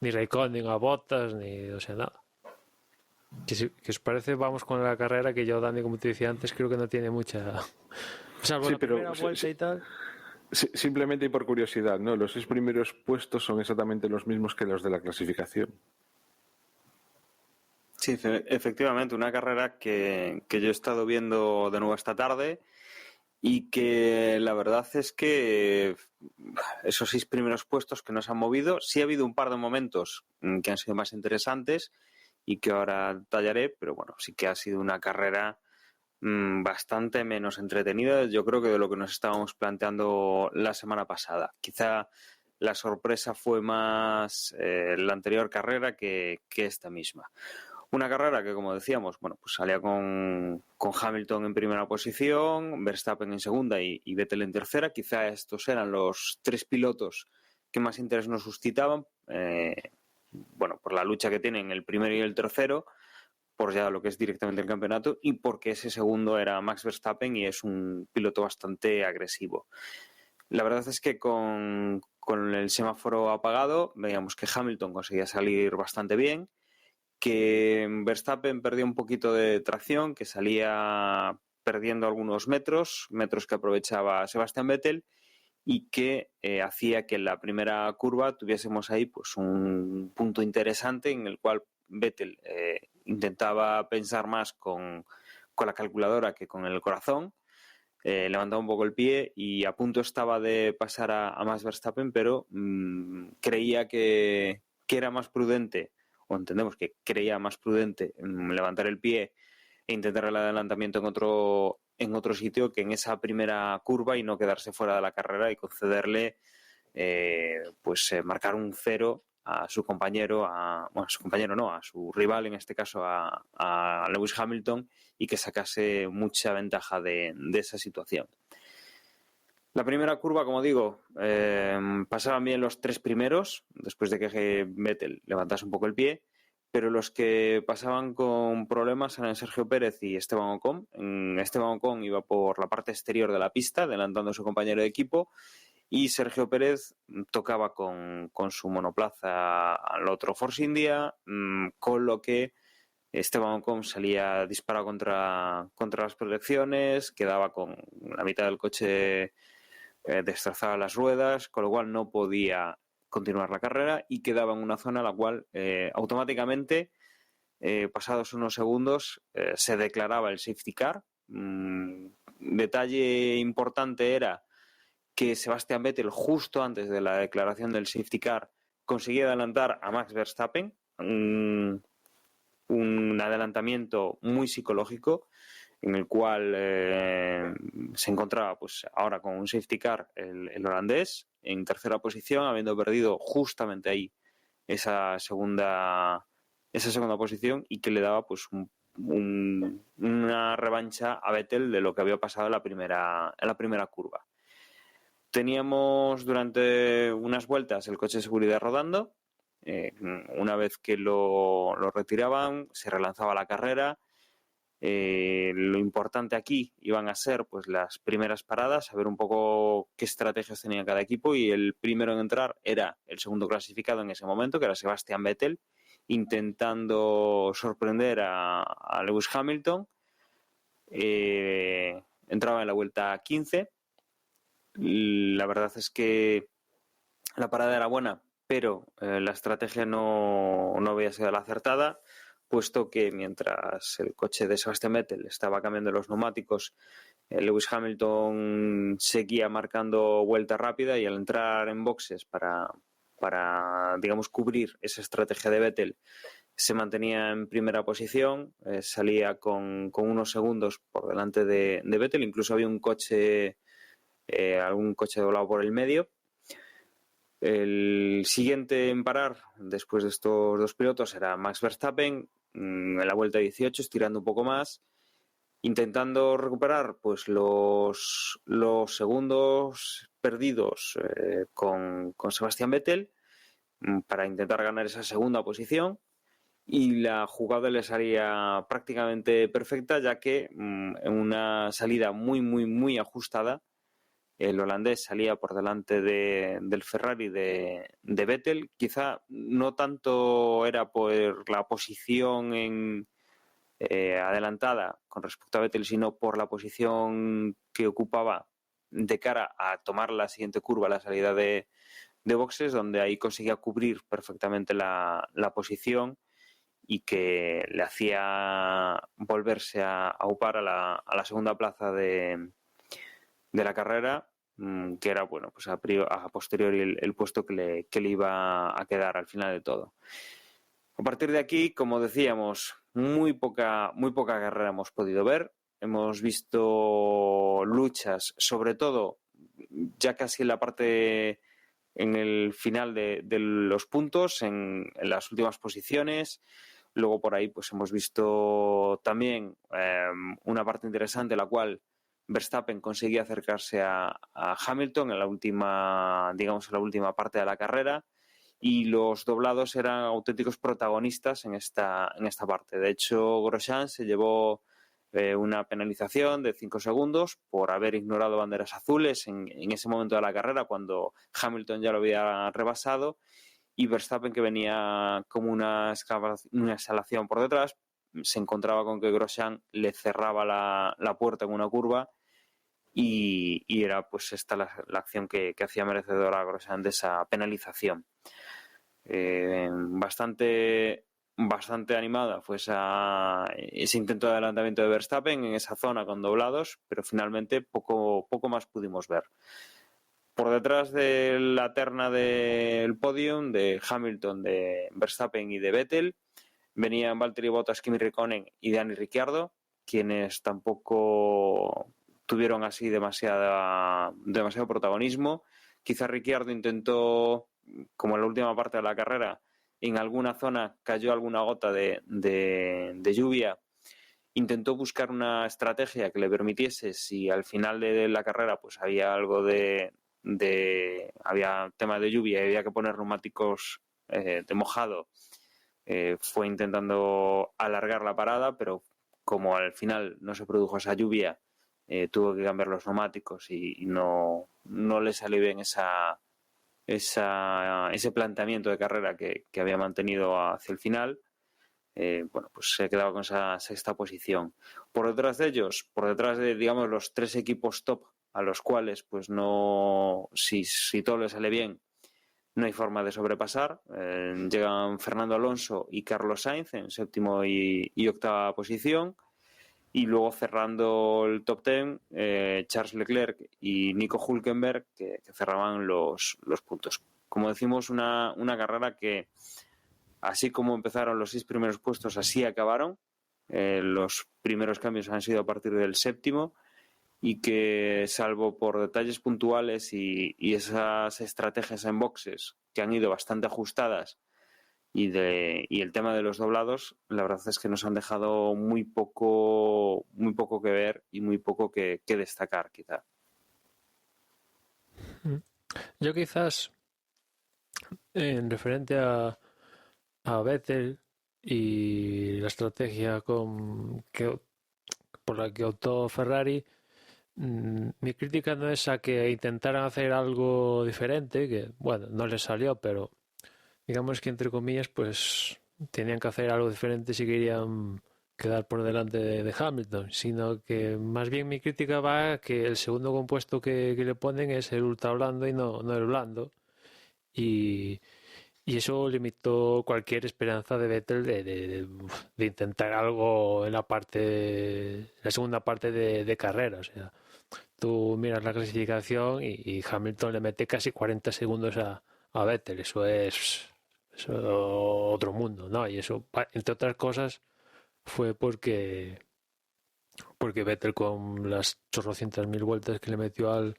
Raikkonen a Bottas, ni, o sea, nada. Que os parece, vamos con la carrera que yo, Dani, como te decía antes, creo que no tiene mucha... Salvo sí, la primera vuelta y tal. Simplemente y por curiosidad, ¿no? Los 6 primeros puestos son exactamente los mismos que los de la clasificación. Sí, efectivamente, una carrera que yo he estado viendo de nuevo esta tarde y que la verdad es que esos 6 primeros puestos que nos han movido, sí ha habido un par de momentos que han sido más interesantes y que ahora tallaré, pero bueno, sí que ha sido una carrera bastante menos entretenida, yo creo, que de lo que nos estábamos planteando la semana pasada. Quizá la sorpresa fue más la anterior carrera que esta misma. Una carrera que, como decíamos, bueno, pues salía con Hamilton en primera posición, Verstappen en segunda y Vettel en tercera. Quizá estos eran los 3 pilotos que más interés nos suscitaban, bueno, por la lucha que tienen el primero y el tercero, por ya lo que es directamente el campeonato, y porque ese segundo era Max Verstappen y es un piloto bastante agresivo. La verdad es que con el semáforo apagado veíamos que Hamilton conseguía salir bastante bien, que Verstappen perdía un poquito de tracción, que salía perdiendo algunos metros que aprovechaba Sebastian Vettel, y que hacía que en la primera curva tuviésemos ahí pues un punto interesante en el cual Vettel intentaba pensar más con la calculadora que con el corazón, levantaba un poco el pie y a punto estaba de pasar a Max Verstappen, pero creía que era más prudente, o entendemos que creía más prudente levantar el pie e intentar el adelantamiento en otro sitio que en esa primera curva y no quedarse fuera de la carrera y concederle marcar un 0 a su compañero, a su rival, en este caso a Lewis Hamilton, y que sacase mucha ventaja de esa situación. La primera curva, como digo, pasaban bien los 3 primeros, después de que Vettel levantase un poco el pie, pero los que pasaban con problemas eran Sergio Pérez y Esteban Ocon. Esteban Ocon iba por la parte exterior de la pista, adelantando a su compañero de equipo, y Sergio Pérez tocaba con su monoplaza al otro Force India, con lo que Esteban Ocon salía disparado contra las protecciones, quedaba con la mitad del coche destrozada las ruedas, con lo cual no podía continuar la carrera y quedaba en una zona en la cual automáticamente, pasados unos segundos, se declaraba el safety car. Detalle importante era que Sebastian Vettel, justo antes de la declaración del safety car, conseguía adelantar a Max Verstappen, un adelantamiento muy psicológico en el cual se encontraba pues ahora con un safety car el holandés en tercera posición, habiendo perdido justamente ahí esa segunda posición, y que le daba pues una revancha a Vettel de lo que había pasado en la primera curva. Teníamos durante unas vueltas el coche de seguridad rodando. Una vez que lo retiraban, se relanzaba la carrera. Lo importante aquí iban a ser pues las primeras paradas, saber un poco qué estrategias tenía cada equipo, y el primero en entrar era el segundo clasificado en ese momento, que era Sebastian Vettel, intentando sorprender a Lewis Hamilton. Entraba en la vuelta 15. La verdad es que la parada era buena, pero la estrategia no había sido la acertada, puesto que mientras el coche de Sebastian Vettel estaba cambiando los neumáticos, Lewis Hamilton seguía marcando vuelta rápida, y al entrar en boxes para digamos, cubrir esa estrategia de Vettel, se mantenía en primera posición, salía con unos segundos por delante de Vettel. Incluso había algún coche doblado por el medio. El siguiente en parar después de estos 2 pilotos era Max Verstappen, en la vuelta 18, estirando un poco más, intentando recuperar pues los segundos perdidos con Sebastian Vettel, para intentar ganar esa segunda posición, y la jugada le salía prácticamente perfecta, ya que en una salida muy muy muy ajustada, el holandés salía por delante del Ferrari de Vettel. Quizá no tanto era por la posición adelantada con respecto a Vettel, sino por la posición que ocupaba de cara a tomar la siguiente curva, la salida de boxes, donde ahí conseguía cubrir perfectamente la posición, y que le hacía volverse a upar a la segunda plaza de la carrera, que era, bueno, pues a posteriori el puesto que le iba a quedar al final de todo. A partir de aquí, como decíamos, muy poca carrera hemos podido ver. hemos visto luchas, sobre todo ya casi en el final de los puntos, en las últimas posiciones. Luego por ahí pues hemos visto también una parte interesante en la cual Verstappen conseguía acercarse a Hamilton en la última parte de la carrera, y los doblados eran auténticos protagonistas en esta parte. De hecho, Grosjean se llevó una penalización de 5 segundos por haber ignorado banderas azules en ese momento de la carrera, cuando Hamilton ya lo había rebasado, y Verstappen, que venía como una exhalación por detrás, se encontraba con que Grosjean le cerraba la puerta en una curva, y era pues esta la acción que hacía merecedora a Grosjean de esa penalización. Bastante animada fue ese intento de adelantamiento de Verstappen en esa zona con doblados, pero finalmente poco más pudimos ver. Por detrás de la terna del podium de Hamilton, de Verstappen y de Vettel, venían Valtteri Bottas, Kimi Räikkönen y Dani Ricciardo, quienes tampoco tuvieron así demasiado protagonismo. Quizá Ricciardo intentó, como en la última parte de la carrera, en alguna zona cayó alguna gota de lluvia, intentó buscar una estrategia que le permitiese, si al final de la carrera pues había algo había tema de lluvia y había que poner neumáticos de mojado, fue intentando alargar la parada, pero como al final no se produjo esa lluvia, tuvo que cambiar los neumáticos y no le salió bien ese planteamiento de carrera que había mantenido hacia el final. Pues se quedaba con esa sexta posición. Por detrás de ellos, digamos los 3 equipos top, a los cuales pues no, si todo les sale bien, no hay forma de sobrepasar. Llegan Fernando Alonso y Carlos Sainz en 7ª y 8ª posición. Y luego cerrando el top 10, Charles Leclerc y Nico Hülkenberg, que cerraban los puntos. Como decimos, una carrera que, así como empezaron los 6 primeros puestos, así acabaron. Los primeros cambios han sido a partir del 7º, y que, salvo por detalles puntuales y esas estrategias en boxes que han ido bastante ajustadas, y el tema de los doblados, la verdad es que nos han dejado muy poco que ver y muy poco que destacar, quizá. Yo quizás, en referente a Vettel y la estrategia por la que optó Ferrari, mi crítica no es a que intentaran hacer algo diferente, que bueno, no les salió, pero digamos que entre comillas pues tenían que hacer algo diferente si querían quedar por delante de Hamilton, sino que más bien mi crítica va a que el segundo compuesto que le ponen es el ultra blando y no el blando, y eso limitó cualquier esperanza de Vettel de intentar algo en la segunda parte de carrera. O sea, tú miras la clasificación y Hamilton le mete casi 40 segundos a Vettel. Eso es otro mundo, ¿no? Y eso, entre otras cosas, fue porque Vettel, con las 800.000 vueltas que le metió al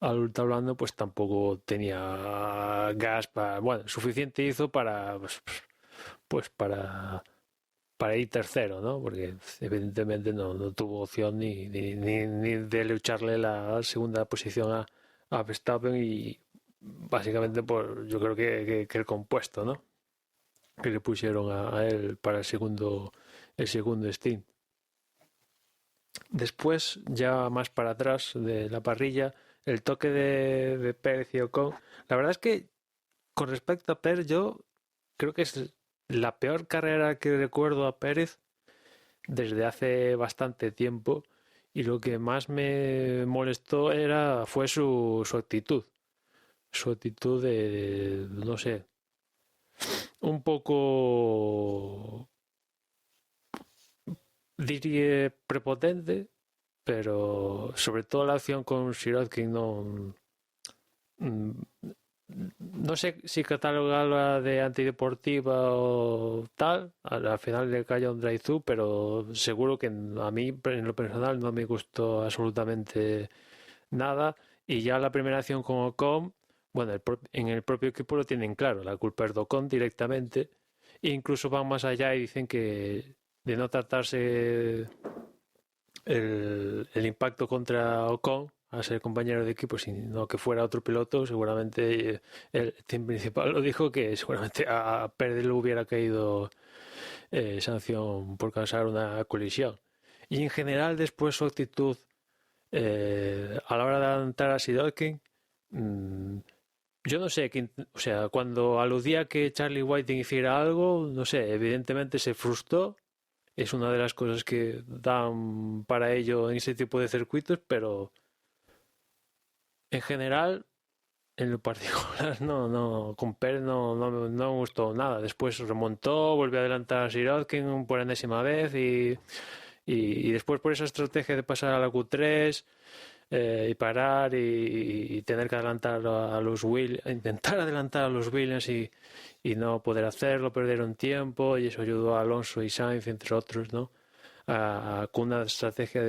ultra blando, pues tampoco tenía gas suficiente hizo para para ir tercero, ¿no? Porque evidentemente no tuvo opción ni de lucharle la segunda posición a Verstappen, y básicamente yo creo que el compuesto, ¿no?, que le pusieron a él para el segundo stint. Después, ya más para atrás de la parrilla, el toque de Pérez y Ocon. La verdad es que, con respecto a Pérez, yo creo que es la peor carrera que recuerdo a Pérez desde hace bastante tiempo, y lo que más me molestó fue su actitud. Su actitud no sé, un poco, diría, prepotente, pero sobre todo la acción con Sirotkin no sé si catalogarla de antideportiva o tal, al final le cae un drive-thru, pero seguro que a mí en lo personal no me gustó absolutamente nada. Y ya la primera acción con Ocon, bueno, en el propio equipo lo tienen claro, la culpa es de Ocon directamente, e incluso van más allá y dicen que de no tratarse el impacto contra Ocon a ser compañero de equipo, sino que fuera otro piloto, seguramente el team principal lo dijo, que seguramente a Pérez le hubiera caído sanción por causar una colisión. Y en general después su actitud a la hora de adelantar a Sirotkin, yo no sé, o sea, cuando aludía que Charlie Whiting hiciera algo, no sé, evidentemente se frustró. Es una de las cosas que dan para ello en ese tipo de circuitos, pero en general, en lo particular, con Pérez no me gustó nada. Después remontó, volvió a adelantar a Sirotkin por enésima vez y después por esa estrategia de pasar a la Q3 y parar y tener que adelantar a los Williams, intentar adelantar a los Williams y no poder hacerlo, perder un tiempo, y eso ayudó a Alonso y Sainz, entre otros, ¿no? Con una estrategia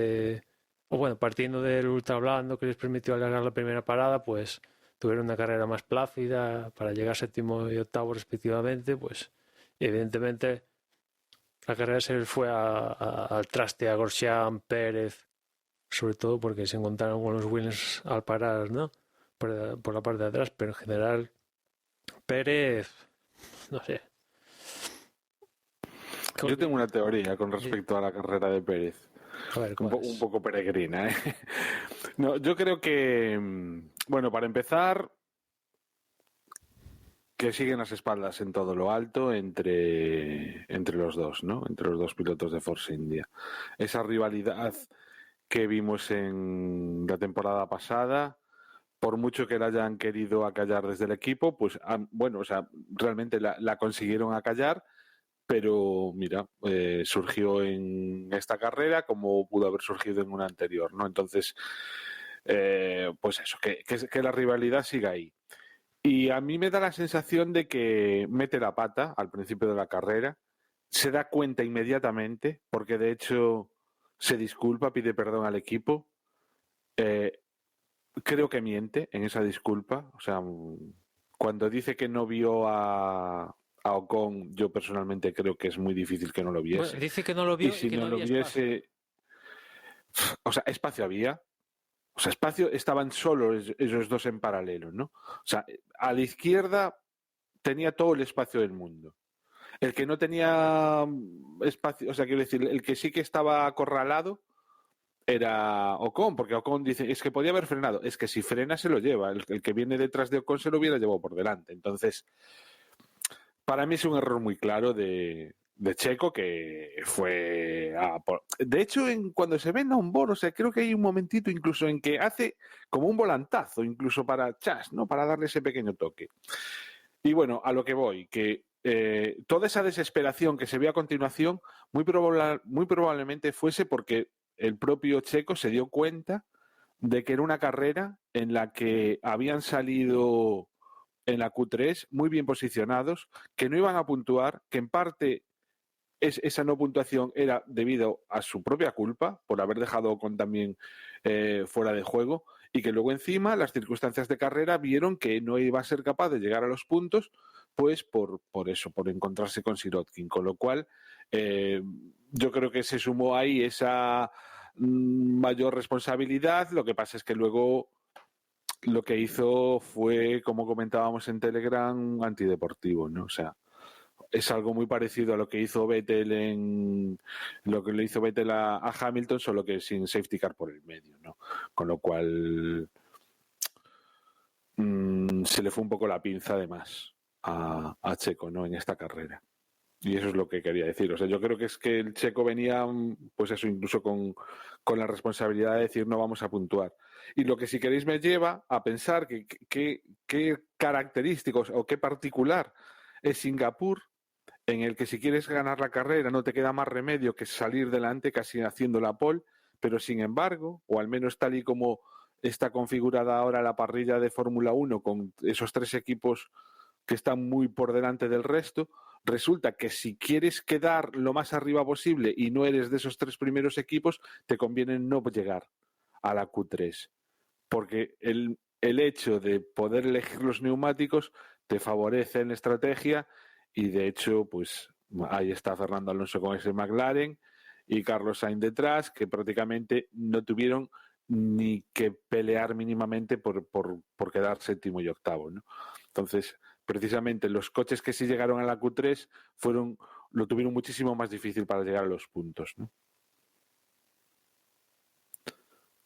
partiendo del ultra blando que les permitió alargar la primera parada, pues tuvieron una carrera más plácida para llegar séptimo y octavo respectivamente, pues evidentemente la carrera se les fue al traste a Grosjean, Pérez, sobre todo porque se encontraron con los Williams al parar, ¿no? Por la parte de atrás, pero en general Pérez, no sé. Yo tengo una teoría con respecto a la carrera de Pérez. A ver, un poco peregrina, ¿eh? No, yo creo que, bueno, para empezar, que siguen las espaldas en todo lo alto entre los dos, ¿no? Entre los dos pilotos de Force India. Esa rivalidad que vimos en la temporada pasada, por mucho que la hayan querido acallar desde el equipo, pues bueno, o sea, realmente la consiguieron acallar, pero mira, surgió en esta carrera como pudo haber surgido en una anterior, ¿no? Entonces, pues eso, que la rivalidad siga ahí. Y a mí me da la sensación de que mete la pata al principio de la carrera, se da cuenta inmediatamente, porque de hecho se disculpa, pide perdón al equipo. Creo que miente en esa disculpa. O sea, cuando dice que no vio a Ocon, yo personalmente creo que es muy difícil que no lo viese. Bueno, dice que no lo vio y si y que no lo viese, o sea, espacio había. O sea, espacio, estaban solos esos dos en paralelo, ¿no? O sea, a la izquierda tenía todo el espacio del mundo. El que no tenía espacio, o sea, quiero decir, el que sí que estaba acorralado era Ocon, porque Ocon dice, es que podía haber frenado, es que si frena se lo lleva, el que viene detrás de Ocon se lo hubiera llevado por delante. Entonces, para mí es un error muy claro de Checo, que fue de hecho, cuando se ve en onboard, o sea, creo que hay un momentito incluso en que hace como un volantazo, incluso para chas, ¿no? Para darle ese pequeño toque. Y bueno, a lo que voy, que toda esa desesperación que se ve a continuación, muy probablemente fuese porque el propio Checo se dio cuenta de que era una carrera en la que habían salido en la Q3 muy bien posicionados, que no iban a puntuar, que en parte esa no puntuación era debido a su propia culpa por haber dejado con también fuera de juego, y que luego encima las circunstancias de carrera vieron que no iba a ser capaz de llegar a los puntos, pues por eso, por encontrarse con Sirotkin, con lo cual yo creo que se sumó ahí esa mayor responsabilidad. Lo que pasa es que luego lo que hizo fue, como comentábamos en Telegram, antideportivo, ¿no? O sea, es algo muy parecido a lo que hizo Vettel lo que le hizo Vettel a Hamilton, solo que sin safety car por el medio, ¿no? Con lo cual se le fue un poco la pinza además a Checo, ¿no? En esta carrera. Y eso es lo que quería decir. O sea, yo creo que es que el Checo venía, pues eso, incluso con la responsabilidad de decir no vamos a puntuar. Y lo que, si queréis, me lleva a pensar qué característicos o qué particular es Singapur, en el que si quieres ganar la carrera no te queda más remedio que salir delante casi haciendo la pole, pero sin embargo, o al menos tal y como está configurada ahora la parrilla de Fórmula 1 con esos 3 equipos que están muy por delante del resto, resulta que si quieres quedar lo más arriba posible y no eres de esos 3 primeros equipos, te conviene no llegar a la Q3, porque el hecho de poder elegir los neumáticos te favorece en estrategia y de hecho, pues ahí está Fernando Alonso con ese McLaren y Carlos Sainz detrás, que prácticamente no tuvieron ni que pelear mínimamente por quedar séptimo y octavo, ¿no? Entonces, precisamente los coches que sí llegaron a la Q3 lo tuvieron muchísimo más difícil para llegar a los puntos, ¿no?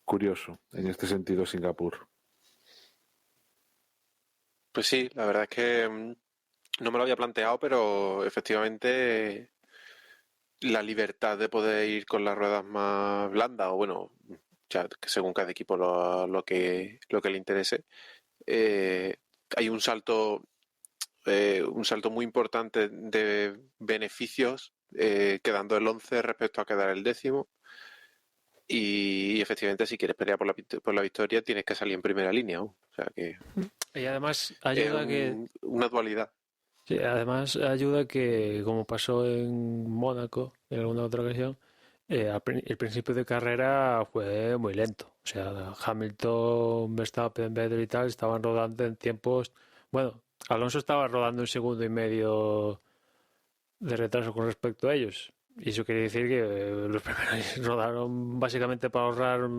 Curioso, en este sentido, Singapur. Pues sí, la verdad es que no me lo había planteado, pero efectivamente la libertad de poder ir con las ruedas más blandas, o bueno, ya que según cada equipo lo que le interese, hay un salto muy importante de beneficios, quedando el 11 respecto a quedar el 10º. Y efectivamente, si quieres pelear por la victoria, tienes que salir en primera línea, ¿no? O sea que Y además ayuda una dualidad. Sí, además ayuda que, como pasó en Mónaco en alguna otra ocasión, el principio de carrera fue muy lento. O sea, Hamilton, Verstappen, Vettel y tal estaban rodando en tiempos. Bueno, Alonso estaba rodando 1,5 segundos de retraso con respecto a ellos. Y eso quiere decir que los primeros rodaron básicamente para ahorrar,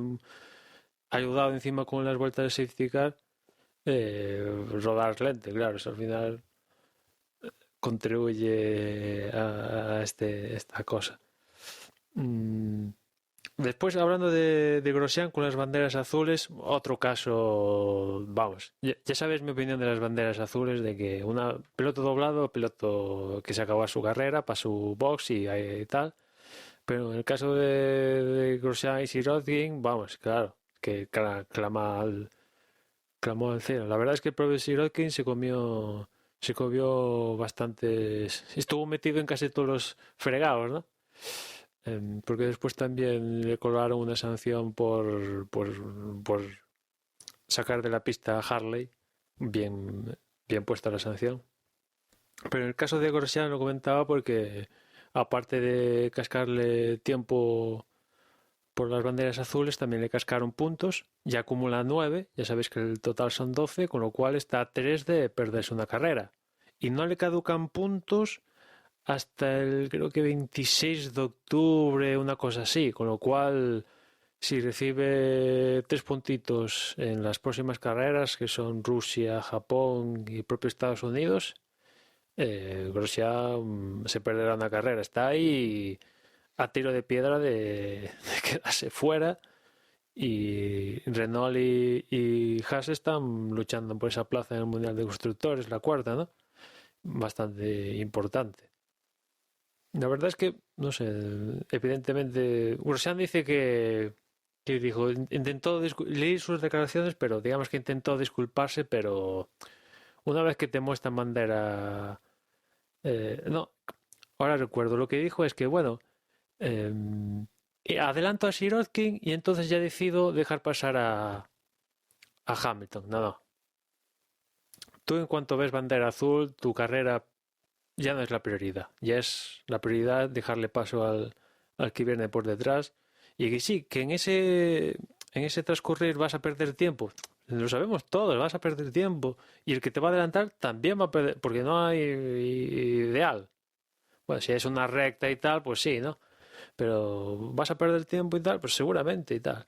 ayudado encima con las vueltas de safety car, rodar lento, claro, eso al final contribuye a esta cosa. Después, hablando de Grosjean con las banderas azules, otro caso, vamos, ya sabes mi opinión de las banderas azules, de que una piloto doblado, piloto que se acabó su carrera, para su box y tal, pero en el caso de Grosjean y Sirotkin, vamos, claro, que clamó al cielo. La verdad es que el propio Sirotkin se comió bastantes. Estuvo metido en casi todos los fregados, ¿no? Porque después también le colgaron una sanción por sacar de la pista a Harley. Bien puesta la sanción. Pero en el caso de Grosjean lo comentaba porque, aparte de cascarle tiempo por las banderas azules, también le cascaron puntos y acumula 9, ya sabéis que el total son 12, con lo cual está a 3 de perderse una carrera. Y no le caducan puntos hasta el, creo que 26 de octubre, una cosa así, con lo cual, si recibe 3 puntitos en las próximas carreras, que son Rusia, Japón y propio Estados Unidos, Grosjean se perderá una carrera. Está ahí a tiro de piedra de quedarse fuera, y Renault y Haas están luchando por esa plaza en el Mundial de Constructores, la cuarta, ¿no? Bastante importante. La verdad es que, no sé, evidentemente, Grosjean dice que dijo, intentó leer sus declaraciones, pero digamos que intentó disculparse, pero una vez que te muestran bandera, no, ahora recuerdo, lo que dijo es que, bueno, adelanto a Sirotkin y entonces ya decido dejar pasar a Hamilton. No. Tú, en cuanto ves bandera azul, tu carrera ya no es la prioridad. Ya es la prioridad dejarle paso al que viene por detrás. Y que sí, que en ese transcurrir vas a perder tiempo. Lo sabemos todos, vas a perder tiempo. Y el que te va a adelantar también va a perder, porque no hay ideal. Bueno, si es una recta y tal, pues sí, ¿no? Pero vas a perder tiempo y tal, pues seguramente y tal.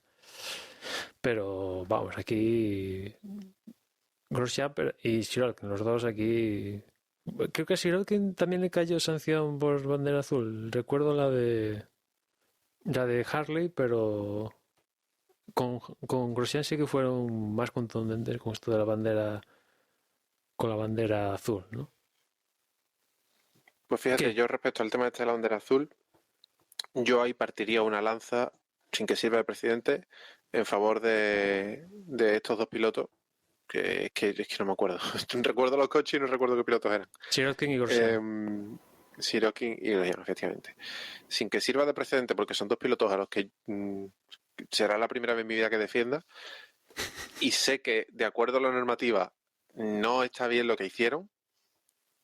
Pero vamos, aquí Grosjean y Sirotkin, los dos aquí. Creo que a Sirotkin también le cayó sanción por bandera azul. Recuerdo la de Harley, pero con Grosjean sí que fueron más contundentes con esto de la bandera, con la bandera azul, ¿no? Pues fíjate, ¿Qué? yo respecto al tema de la bandera azul, yo ahí partiría una lanza, sin que sirva de precedente, en favor de estos dos pilotos, que no me acuerdo. Recuerdo los coches y no recuerdo qué pilotos eran. Sirotkin y Grosjean. Sirotkin y Grosjean, efectivamente. Sin que sirva de precedente, porque son dos pilotos a los que será la primera vez en mi vida que defienda, y sé que de acuerdo a la normativa no está bien lo que hicieron,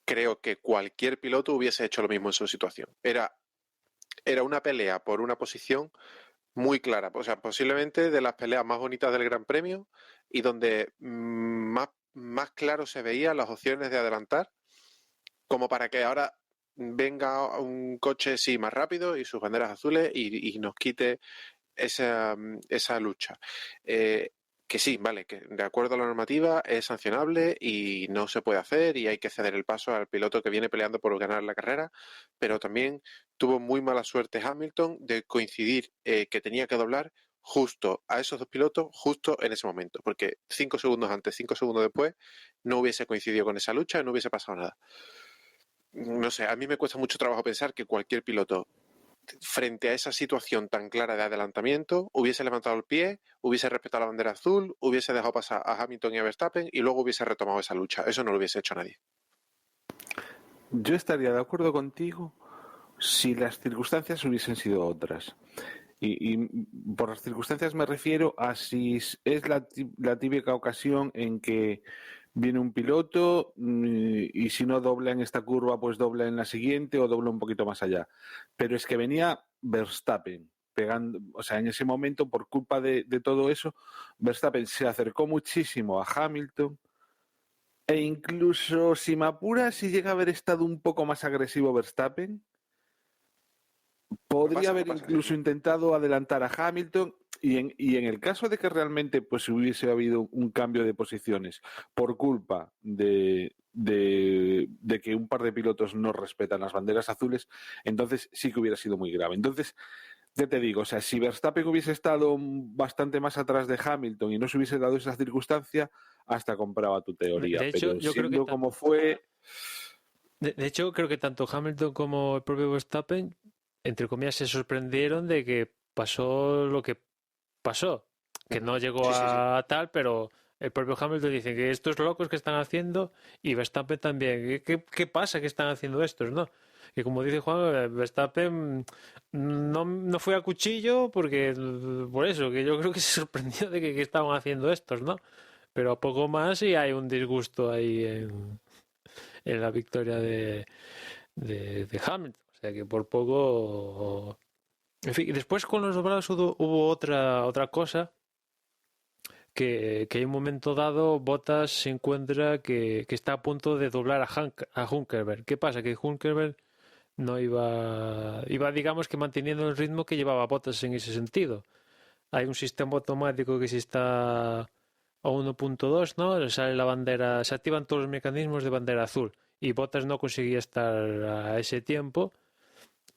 creo que cualquier piloto hubiese hecho lo mismo en su situación. Era una pelea por una posición muy clara, o sea, posiblemente de las peleas más bonitas del Gran Premio y donde más claro se veían las opciones de adelantar, como para que ahora venga un coche sí más rápido y sus banderas azules y nos quite esa lucha. Que sí, vale, que de acuerdo a la normativa es sancionable y no se puede hacer y hay que ceder el paso al piloto que viene peleando por ganar la carrera, pero también tuvo muy mala suerte Hamilton de coincidir que tenía que doblar justo a esos dos pilotos, justo en ese momento, porque 5 segundos antes, 5 segundos después, no hubiese coincidido con esa lucha y no hubiese pasado nada. No sé, a mí me cuesta mucho trabajo pensar que cualquier piloto frente a esa situación tan clara de adelantamiento hubiese levantado el pie, hubiese respetado la bandera azul, hubiese dejado pasar a Hamilton y a Verstappen y luego hubiese retomado esa lucha. Eso no lo hubiese hecho nadie. Yo estaría de acuerdo contigo si las circunstancias hubiesen sido otras. Y por las circunstancias me refiero a si es la típica ocasión en que viene un piloto y si no dobla en esta curva, pues dobla en la siguiente o dobla un poquito más allá. Pero es que venía Verstappen pegando, o sea, en ese momento, por culpa de todo eso, Verstappen se acercó muchísimo a Hamilton e incluso, si me apuras, si llega a haber estado un poco más agresivo Verstappen, podría haber incluso intentado adelantar a Hamilton y en el caso de que realmente pues hubiese habido un cambio de posiciones por culpa de que un par de pilotos no respetan las banderas azules, entonces sí que hubiera sido muy grave. Entonces, ya te digo, o sea, si Verstappen hubiese estado bastante más atrás de Hamilton y no se hubiese dado esa circunstancia, hasta compraba tu teoría. De hecho, pero yo creo siendo que como fue... de hecho, creo que tanto Hamilton como el propio Verstappen, entre comillas, se sorprendieron de que pasó lo que pasó, que no llegó Sí. a tal, pero el propio Hamilton dice que estos locos que están haciendo y Verstappen también. ¿Qué pasa que están haciendo estos, no? Que como dice Juan, Verstappen no fue a cuchillo porque por eso, que yo creo que se sorprendió de que estaban haciendo estos, ¿no? Pero a poco más y hay un disgusto ahí en la victoria de Hamilton. O sea que por poco. En fin, después con los doblados hubo otra cosa que hay un momento dado Bottas se encuentra que está a punto de doblar a Hülkenberg. ¿Qué pasa? Que Hülkenberg no iba digamos que manteniendo el ritmo que llevaba Bottas en ese sentido. Hay un sistema automático que si está a 1.2, ¿no? Le sale la bandera, se activan todos los mecanismos de bandera azul y Bottas no conseguía estar a ese tiempo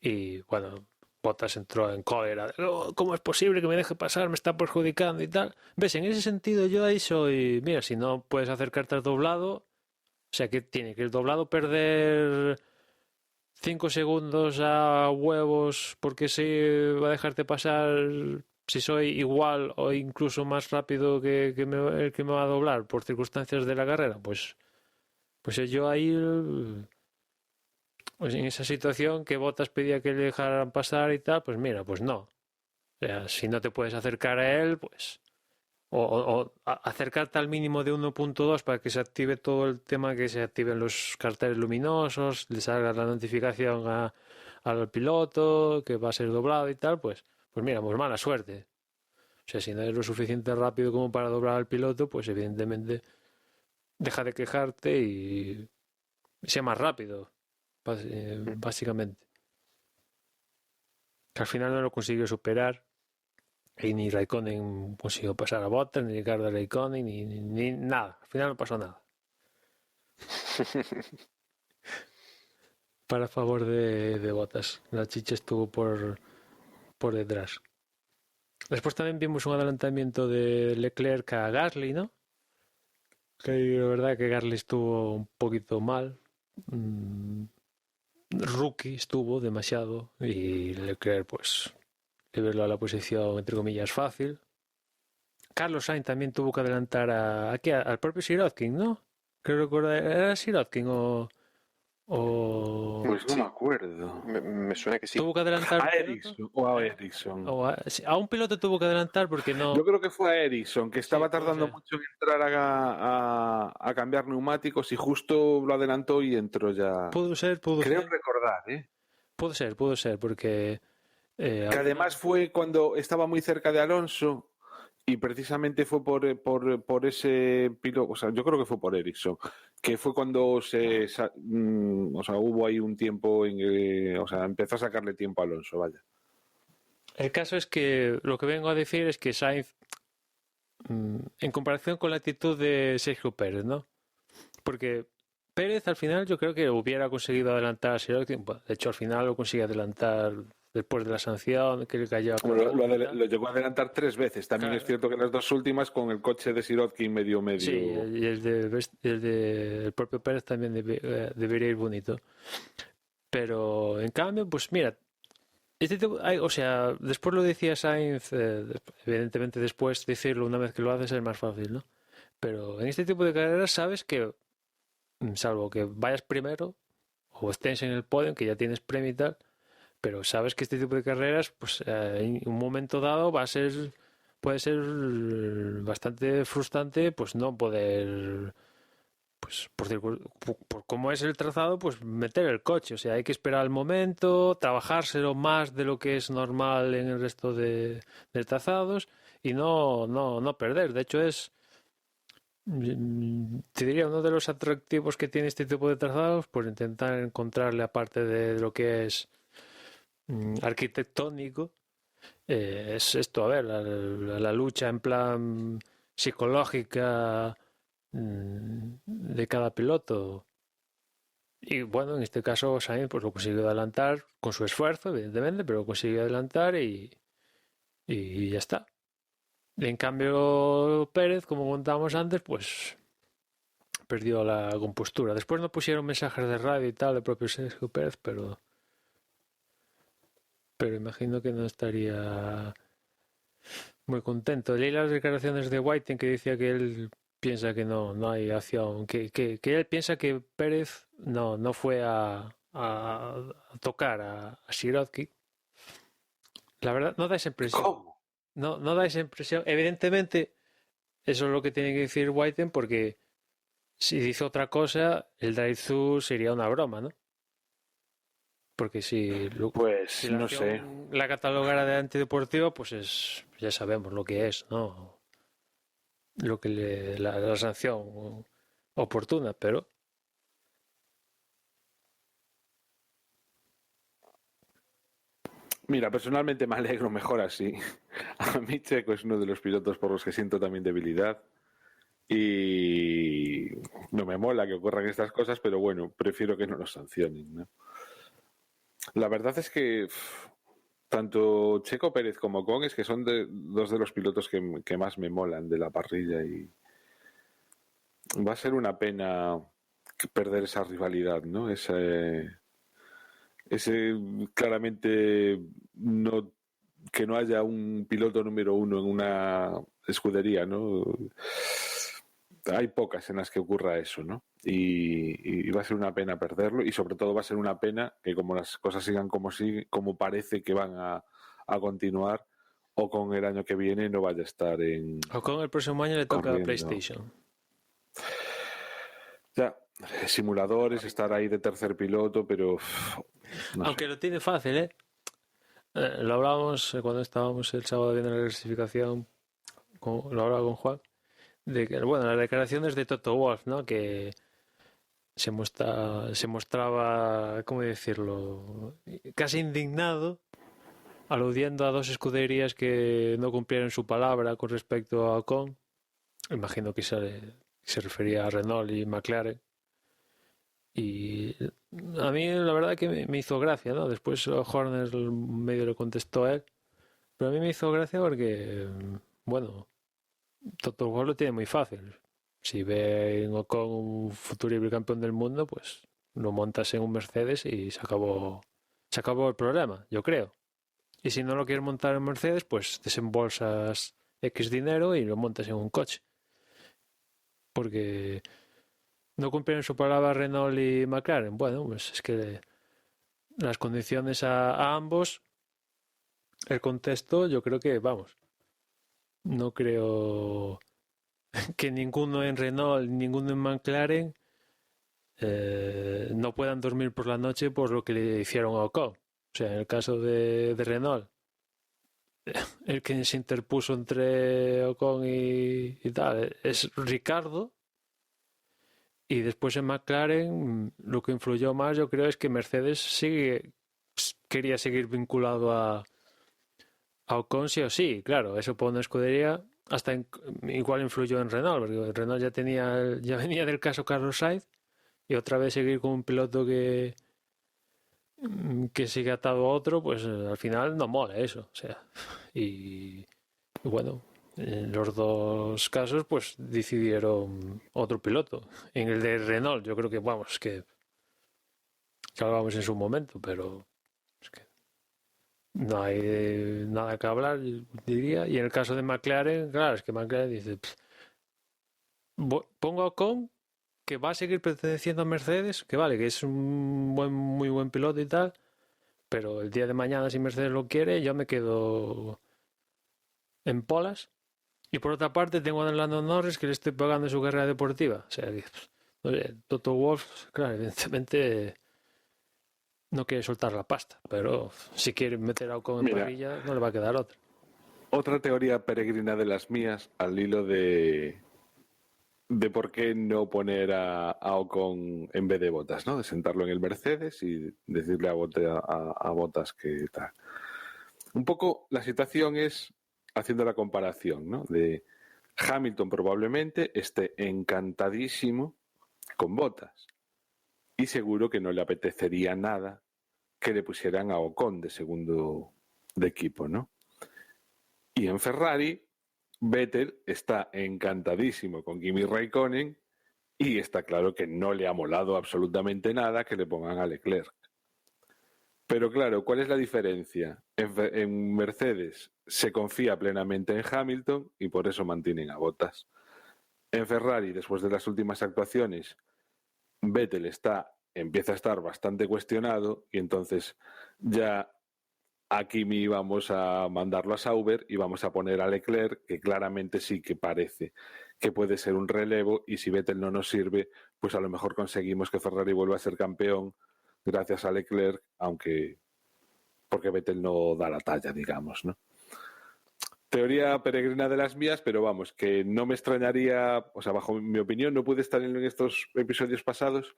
y bueno, Bottas entró en cólera. "Oh, ¿cómo es posible que me deje pasar? Me está perjudicando y tal. ¿Ves? En ese sentido yo ahí soy, mira, si no puedes acercarte al doblado, o sea que tiene que el doblado perder 5 segundos a huevos porque si va a dejarte pasar si soy igual o incluso más rápido que el que me va a doblar por circunstancias de la carrera, pues yo ahí pues en esa situación que Bottas pedía que le dejaran pasar y tal, pues mira, pues no. O sea, si no te puedes acercar a él, pues acercarte al mínimo de 1.2 para que se active todo el tema, que se activen los carteles luminosos, le salga la notificación al piloto que va a ser doblado y tal, pues mira, pues mala suerte. O sea, si no eres lo suficiente rápido como para doblar al piloto, pues evidentemente deja de quejarte y sea más rápido, básicamente. Que al final no lo consiguió superar y ni Raikkonen consiguió pasar a Bottas, ni Ricardo Raikkonen, ni nada. Al final no pasó nada. Para favor de Bottas. La chicha estuvo por detrás. Después también vimos un adelantamiento de Leclerc a Gasly, ¿no? Que la verdad que Gasly estuvo un poquito mal. Rookie estuvo demasiado y Leclerc pues liberó a la posición entre comillas fácil. Carlos Sainz también tuvo que adelantar al propio Sirotkin, ¿no? Creo que era Sirotkin o O Pues no Sí. me acuerdo. Me suena que sí. tuvo que adelantar A un piloto. Ericsson o a Ericsson. Sí, a un piloto tuvo que adelantar porque no. Yo creo que fue a Ericsson, que estaba puede tardando ser. mucho en entrar a cambiar neumáticos y justo lo adelantó y entró ya. Pudo ser. Creo recordar, ¿eh? Pudo ser, porque Que al además final- fue cuando estaba muy cerca de Alonso y precisamente fue por ese piloto, o sea, yo creo que fue por Ericsson, que fue cuando o sea, hubo ahí un tiempo en que, o sea, empezó a sacarle tiempo a Alonso, vaya. el caso es que lo que vengo a decir es que Sainz, en comparación con la actitud de Sergio Pérez, ¿no? Porque Pérez al final yo creo que hubiera conseguido adelantar a Sirotkin. Bueno, de hecho, al final lo consigue adelantar después de la sanción que le cayó a Bueno, Cataluña. lo llegó a adelantar 3 veces. También Claro. es cierto que las 2 últimas con el coche de Sirotkin medio. Sí, y el propio Pérez también debería ir bonito. Pero en cambio, pues mira, o sea, después lo decía Sainz, evidentemente después decirlo una vez que lo haces es más fácil, ¿no? Pero en este tipo de carreras sabes que, salvo que vayas primero o estés en el podio, que ya tienes premio y tal, pero sabes que este tipo de carreras, pues en un momento dado puede ser bastante frustrante, pues no poder, pues por cómo es el trazado, pues meter el coche. O sea, hay que esperar el momento, trabajárselo más de lo que es normal en el resto de trazados y no perder. De hecho, te diría, uno de los atractivos que tiene este tipo de trazados, por intentar encontrarle, aparte de lo que es arquitectónico, es esto, a ver, la lucha en plan psicológica de cada piloto. Y bueno, en este caso Sainz pues lo consiguió adelantar con su esfuerzo, evidentemente, pero lo consiguió adelantar y ya está. En cambio, Pérez, como contábamos antes, pues perdió la compostura. Después no pusieron mensajes de radio y tal de propio Sergio Pérez, pero imagino que no estaría muy contento. Leí las declaraciones de Whiting que decía que él piensa que no hay acción, que él piensa que Pérez no fue a tocar a Sirotkin. La verdad, no da esa impresión. ¿Cómo? No da esa impresión. Evidentemente, eso es lo que tiene que decir Whiting, porque si dice otra cosa, el drive-thru sería una broma, ¿no? Porque Pues si la no acción sé. la catalogara de antideportiva, pues ya sabemos lo que es, ¿no? Lo que la sanción oportuna, pero Mira, personalmente me alegro mejor así. A mí Checo es uno de los pilotos por los que siento también debilidad. Y no me mola que ocurran estas cosas, pero bueno, prefiero que no nos sancionen, ¿no? La verdad es que tanto Checo Pérez como Ocon es que son dos de los pilotos que más me molan de la parrilla y va a ser una pena perder esa rivalidad, ¿no? Ese claramente que no haya un piloto número uno en una escudería, ¿no? Hay pocas en las que ocurra eso, ¿no? Y va a ser una pena perderlo y sobre todo va a ser una pena que como las cosas sigan como parece que van a continuar, o con el año que viene no vaya a estar con el próximo año le toca a corriendo. PlayStation. Ya, simuladores, estar ahí de tercer piloto, pero no Aunque sé. lo tiene fácil, ¿eh? Lo hablábamos cuando estábamos el sábado viendo la clasificación, lo hablaba con Juan, de que, bueno, las declaraciones de Toto Wolff, ¿no? Que se mostraba, ¿cómo decirlo? Casi indignado, aludiendo a dos escuderías que no cumplieron su palabra con respecto a Ocon. Imagino que se refería a Renault y McLaren. Y a mí la verdad que me hizo gracia, ¿no? Después Horner medio le contestó a él, pero a mí me hizo gracia porque, bueno, Toto Wolff lo tiene muy fácil. Si ve en Ocon un futuro campeón del mundo, pues lo montas en un Mercedes y se acabó el problema, yo creo. Y si no lo quieres montar en Mercedes, pues desembolsas X dinero y lo montas en un coche. Porque no cumplieron su palabra Renault y McLaren. Bueno, pues es que las condiciones a ambos, el contexto, yo creo que, vamos, no creo que ninguno en Renault, ninguno en McLaren no puedan dormir por la noche por lo que le hicieron a Ocon. O sea, en el caso de Renault, el que se interpuso entre Ocon y tal es Ricardo. Y después en McLaren lo que influyó más, yo creo, es que Mercedes quería seguir vinculado a Ocon sí o sí. Claro, eso por una escudería igual influyó en Renault, porque Renault ya venía del caso Carlos Sainz, y otra vez seguir con un piloto que sigue atado a otro, pues al final no mola eso. O sea, y bueno, en los dos casos pues decidieron otro piloto. En el de Renault yo creo que, vamos, que hablábamos en su momento, pero es que no hay nada que hablar, diría. Y en el caso de McLaren, claro, es que McLaren dice, pongo a Ocon, que va a seguir perteneciendo a Mercedes, que vale, que es un muy buen piloto y tal, pero el día de mañana, si Mercedes lo quiere, yo me quedo en polas. Y por otra parte tengo a Lando Norris, que le estoy pagando su carrera deportiva. O sea, no sé, Toto Wolff, claro, evidentemente no quiere soltar la pasta, pero si quiere meter a Ocon en parrilla, no le va a quedar otra. Otra teoría peregrina de las mías, al hilo de por qué no poner a Ocon en vez de Bottas, ¿no? De sentarlo en el Mercedes y decirle a Bottas que tal. Un poco la situación es haciendo la comparación, ¿no? De Hamilton probablemente esté encantadísimo con Bottas y seguro que no le apetecería nada que le pusieran a Ocon de segundo de equipo, ¿no? Y en Ferrari, Vettel está encantadísimo con Kimi Raikkonen y está claro que no le ha molado absolutamente nada que le pongan a Leclerc. Pero claro, ¿cuál es la diferencia? En Mercedes se confía plenamente en Hamilton y por eso mantienen a Bottas. En Ferrari, después de las últimas actuaciones, Vettel empieza a estar bastante cuestionado y entonces ya a Kimi vamos a mandarlo a Sauber y vamos a poner a Leclerc, que claramente sí que parece que puede ser un relevo, y si Vettel no nos sirve, pues a lo mejor conseguimos que Ferrari vuelva a ser campeón gracias a Leclerc, porque Vettel no da la talla, digamos, ¿no? Teoría peregrina de las mías, pero vamos, que no me extrañaría, o sea, bajo mi opinión, no pude estar en estos episodios pasados,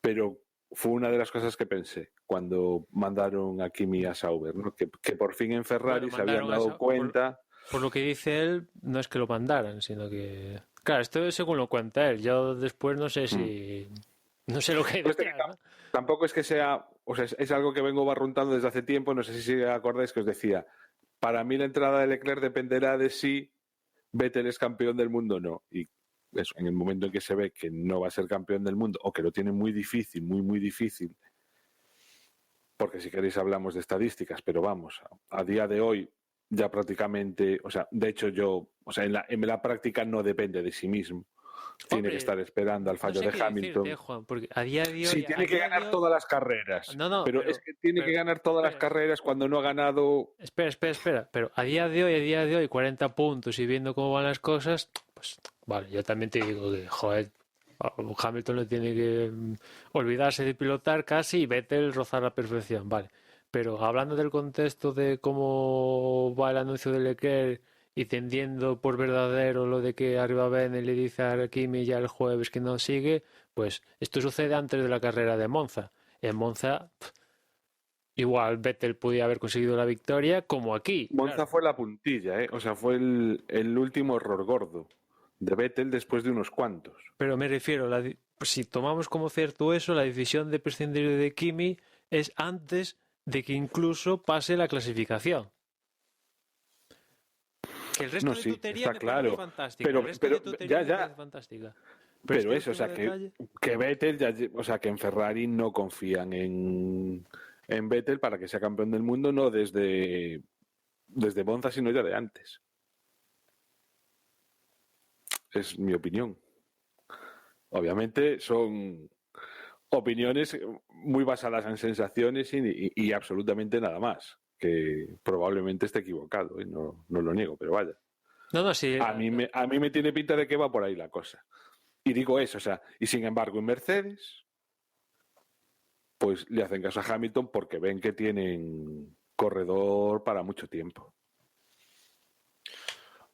pero fue una de las cosas que pensé cuando mandaron a Kimi a Sauber, ¿no? Que por fin en Ferrari se habían dado cuenta. Por lo que dice él, no es que lo mandaran, sino que... Claro, esto es según lo cuenta él. Yo después no sé si... No sé lo que hay detrás, ¿no? Tampoco es que sea... O sea, es algo que vengo barruntando desde hace tiempo. No sé si acordáis que os decía. Para mí la entrada de Leclerc dependerá de si Vettel es campeón del mundo o no. Y eso, en el momento en que se ve que no va a ser campeón del mundo o que lo tiene muy difícil, muy difícil, porque si queréis hablamos de estadísticas, pero vamos, a día de hoy ya prácticamente, o sea, de hecho en la práctica no depende de sí mismo. Tiene que estar esperando al fallo de Hamilton. Decirte, Juan, porque a día de hoy... Sí, tiene que ganar todas las carreras. Pero es que tiene que ganar todas las carreras cuando no ha ganado... Espera. Pero a día de hoy, 40 puntos y viendo cómo van las cosas, pues vale, yo también te digo que, joder, Hamilton no tiene que olvidarse de pilotar casi y Vettel rozar la perfección, vale. Pero hablando del contexto de cómo va el anuncio de Leclerc y tendiendo por verdadero lo de que arriba Ben le dice a Kimi ya el jueves que no sigue, pues esto sucede antes de la carrera de Monza. En Monza, igual Vettel podía haber conseguido la victoria, como aquí. Monza claro. Fue la puntilla, ¿eh? O sea, fue el último error gordo de Vettel después de unos cuantos. Pero me refiero, si tomamos como cierto eso, la decisión de prescindir de Kimi es antes de que incluso pase la clasificación. Que el resto no, de sí, tutería está claro. Fantástica. Pero ya. Fantástica. Pero eso, o sea, que Vettel, o sea, que en Ferrari no confían en Vettel para que sea campeón del mundo, no desde Monza, sino ya de antes. Es mi opinión. Obviamente son opiniones muy basadas en sensaciones y absolutamente nada más, que probablemente esté equivocado, ¿eh? No lo niego, pero vaya. No, sí. A mí me tiene pinta de que va por ahí la cosa. Y digo eso, o sea, y sin embargo en Mercedes, pues le hacen caso a Hamilton porque ven que tienen corredor para mucho tiempo.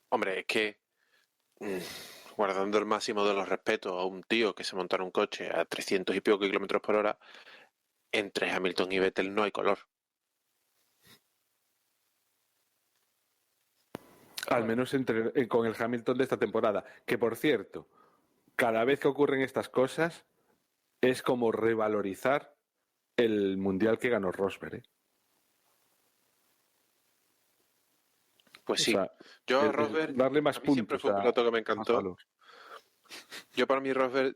Hombre, es que guardando el máximo de los respetos a un tío que se monta en un coche a 300 y pico kilómetros por hora, entre Hamilton y Vettel no hay color. Al menos con el Hamilton de esta temporada. Que por cierto, cada vez que ocurren estas cosas, es como revalorizar el mundial que ganó Rosberg, ¿eh? Pues O sí. sea, Yo a Rosberg, darle más a mí siempre puntos fue un piloto que me a encantó. Alonso. Yo para mí Rosberg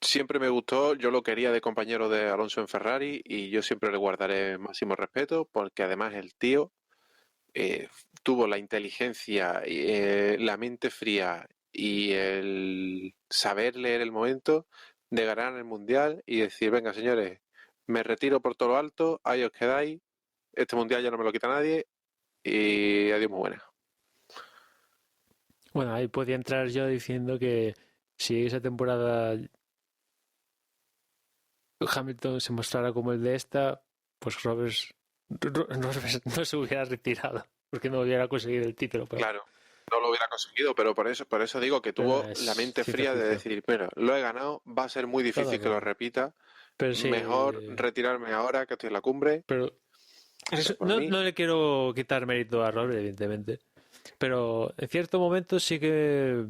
siempre me gustó, yo lo quería de compañero de Alonso en Ferrari y yo siempre le guardaré máximo respeto porque además el tío tuvo la inteligencia, la mente fría y el saber leer el momento de ganar el Mundial y decir, venga señores, me retiro por todo lo alto, ahí os quedáis, este Mundial ya no me lo quita nadie y adiós muy buena. Bueno, ahí podía entrar yo diciendo que si esa temporada Hamilton se mostrara como el de esta, pues Rosberg no se hubiera retirado, porque no hubiera conseguido el título. Pero... Claro, no lo hubiera conseguido, pero por eso digo que tuvo la mente fría de decir, mira, lo he ganado, va a ser muy difícil que lo repita, pero sí, mejor retirarme ahora que estoy en la cumbre. Pero no le quiero quitar mérito a Rosberg, evidentemente, pero en cierto momento sí que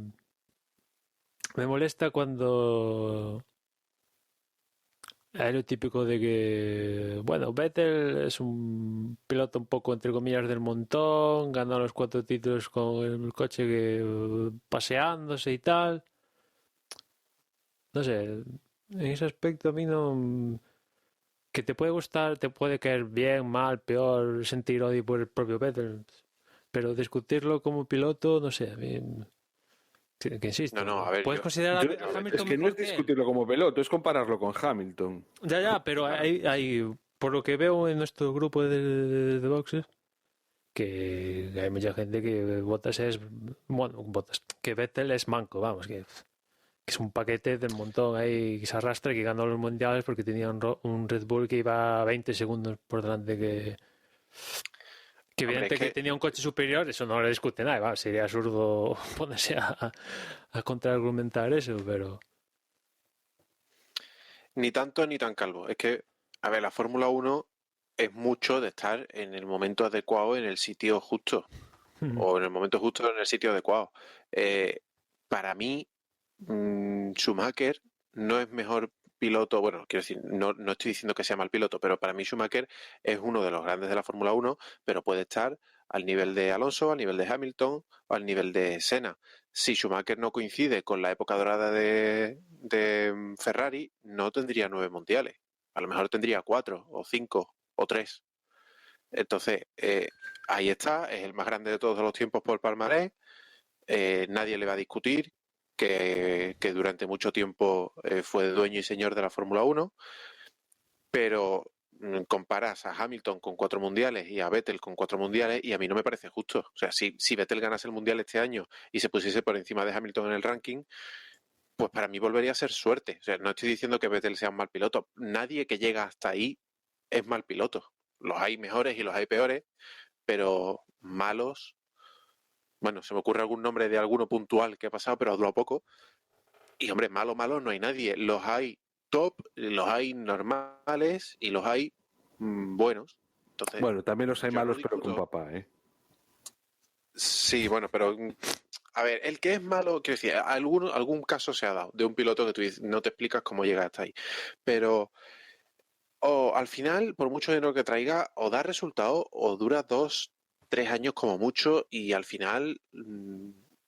me molesta cuando es lo típico de que, bueno, Vettel es un piloto un poco entre comillas del montón, ganó los 4 títulos con el coche que paseándose y tal. No sé, en ese aspecto a mí no... Que te puede gustar, te puede caer bien, mal, peor, sentir odio por el propio Vettel, pero discutirlo como piloto, no sé, a mí... Que insisto, No, a ver, puedes considerar a Hamilton es que no es discutirlo como piloto, es compararlo con Hamilton. Ya, pero hay, por lo que veo en nuestro grupo de boxes, que hay mucha gente que que Vettel es manco, vamos, que es un paquete del montón ahí que se arrastra y que ganó los mundiales porque tenía un Red Bull que iba a 20 segundos por delante que evidente que tenía un coche superior, eso no le discute nada, va, sería absurdo ponerse a contraargumentar eso, pero... Ni tanto ni tan calvo. Es que, a ver, la Fórmula 1 es mucho de estar en el momento adecuado, en el sitio justo, o en el momento justo, en el sitio adecuado. Para mí, Schumacher no es mejor piloto, bueno, quiero decir, no estoy diciendo que sea mal piloto, pero para mí Schumacher es uno de los grandes de la Fórmula 1, pero puede estar al nivel de Alonso, al nivel de Hamilton o al nivel de Senna. Si Schumacher no coincide con la época dorada de Ferrari, no tendría 9 mundiales. A lo mejor tendría 4 o 5 o 3. Entonces, ahí está, es el más grande de todos los tiempos por palmarés. Nadie le va a discutir que durante mucho tiempo fue dueño y señor de la Fórmula 1, pero comparas a Hamilton con 4 mundiales y a Vettel con 4 mundiales y a mí no me parece justo. O sea, si Vettel ganase el mundial este año y se pusiese por encima de Hamilton en el ranking, pues para mí volvería a ser suerte. O sea, no estoy diciendo que Vettel sea un mal piloto. Nadie que llega hasta ahí es mal piloto. Los hay mejores y los hay peores, pero malos... Bueno, se me ocurre algún nombre de alguno puntual que ha pasado, pero ha durado poco. Y hombre, malo no hay nadie. Los hay top, los hay normales y los hay buenos. Entonces, bueno, también los hay malos, pero con papá, ¿eh? Sí, bueno, pero a ver, el que es malo, quiero decir, algún caso se ha dado de un piloto que tú no te explicas cómo llega hasta ahí. Pero al final, por mucho dinero que traiga, o da resultado o dura 2-3 años como mucho y al final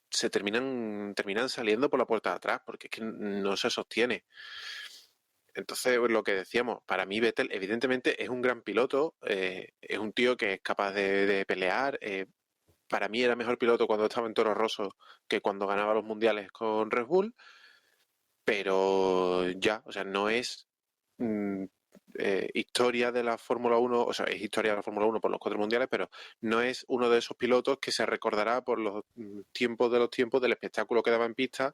se terminan saliendo por la puerta de atrás porque es que no se sostiene. Entonces, lo que decíamos, para mí Vettel evidentemente es un gran piloto, es un tío que es capaz de pelear. Para mí era mejor piloto cuando estaba en Toro Rosso que cuando ganaba los mundiales con Red Bull. pero ya, o sea, no es historia de la Fórmula 1, o sea, es historia de la Fórmula 1 por los 4 mundiales, pero no es uno de esos pilotos que se recordará por los tiempos del espectáculo que daba en pista,